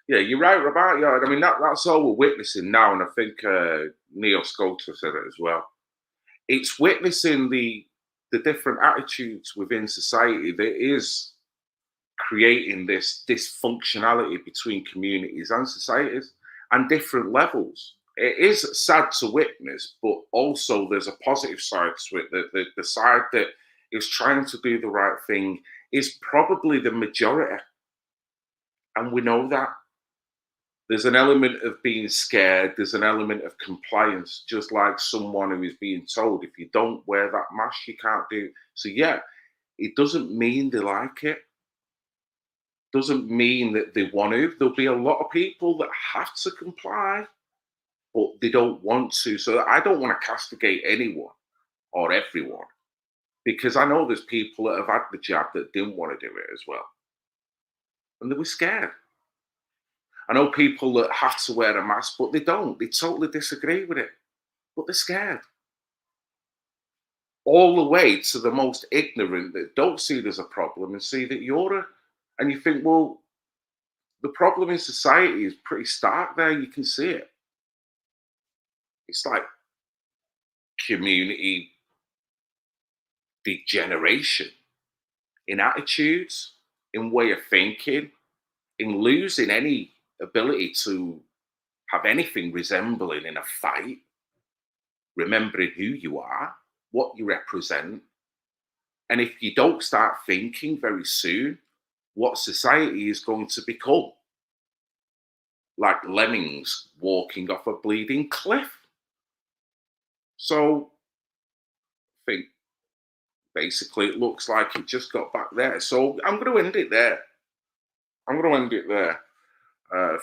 Speaker 1: Yeah, you're right about it. I mean, that's all we're witnessing now, and I think Neo Scotia said it as well. It's witnessing the different attitudes within society. There is creating this dysfunctionality between communities and societies and different levels. It is sad to witness, but also there's a positive side to it. The side that is trying to do the right thing is probably the majority. And we know that. There's an element of being scared. There's an element of compliance, just like someone who is being told, if you don't wear that mask, you can't do it. So yeah, it doesn't mean they like it. Doesn't mean that they want to. There'll be a lot of people that have to comply, but they don't want to. So I don't want to castigate anyone or everyone, because I know there's people that have had the jab that didn't want to do it as well. And they were scared. I know people that have to wear a mask, but they don't. They totally disagree with it, but they're scared. All the way to the most ignorant that don't see it as a problem and see that and you think, well, the problem in society is pretty stark there. You can see it. It's like community degeneration in attitudes, in way of thinking, in losing any ability to have anything resembling in a fight, remembering who you are, what you represent. And if you don't start thinking very soon what society is going to become, like lemmings walking off a bleeding cliff. So I think basically it looks like it just got back there. So I'm going to end it there.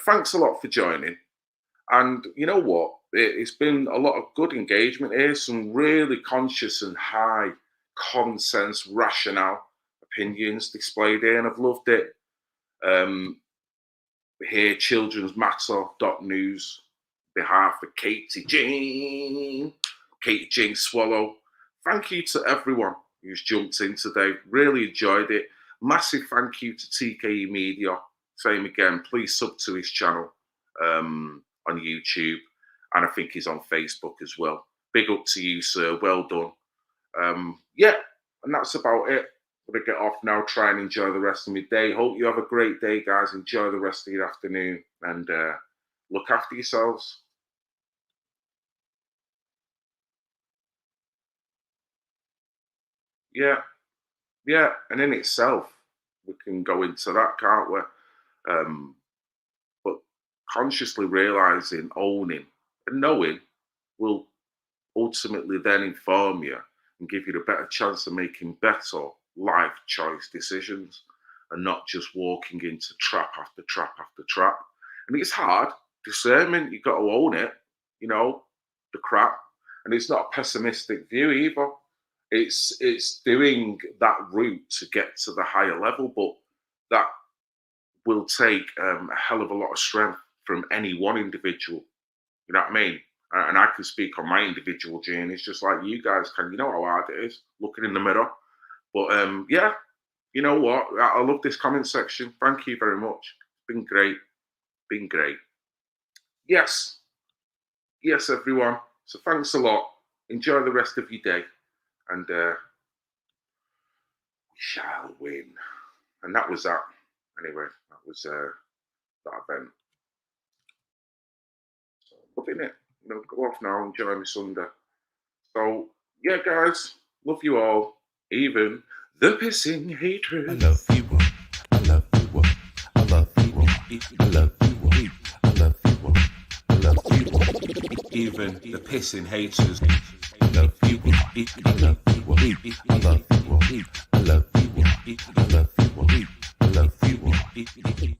Speaker 1: Thanks a lot for joining. And you know what? It's been a lot of good engagement here, some really conscious and high common sense, rationale opinions displayed here, and I've loved it. Here, childrensmatter.news, behalf of Katie Jane Swallow. Thank you to everyone who's jumped in today. Really enjoyed it. Massive thank you to TKE Media. Same again, please sub to his channel on YouTube, and I think he's on Facebook as well. Big up to you, sir. Well done. Yeah, and that's about it. I'm going to get off now, try and enjoy the rest of my day. Hope you have a great day, guys. Enjoy the rest of your afternoon, and look after yourselves. Yeah, and in itself, we can go into that, can't we? But consciously realizing, owning, and knowing will ultimately then inform you and give you the better chance of making better life choice decisions, and not just walking into trap after trap after trap. And it's hard. Discernment, you've got to own it, you know, the crap. And it's not a pessimistic view either. It's doing that route to get to the higher level, but that will take a hell of a lot of strength from any one individual. You know what I mean? And I can speak on my individual journeys just like you guys can. You know how hard it is looking in the mirror. But yeah, you know what? I love this comment section. Thank you very much. It's been great. Yes, everyone. So thanks a lot. Enjoy the rest of your day. And we shall win. And that was that. Anyway, that was that event. So, loving it. You know, go off now, enjoy my Sunday. So, yeah, guys, love you all. Even the pissing haters.
Speaker 10: I love you. I love you. I love you. I love you. I love you. I love you.
Speaker 1: Even the pissing haters.
Speaker 10: I love you. I love you. I love you. I love you. I love you. I love you.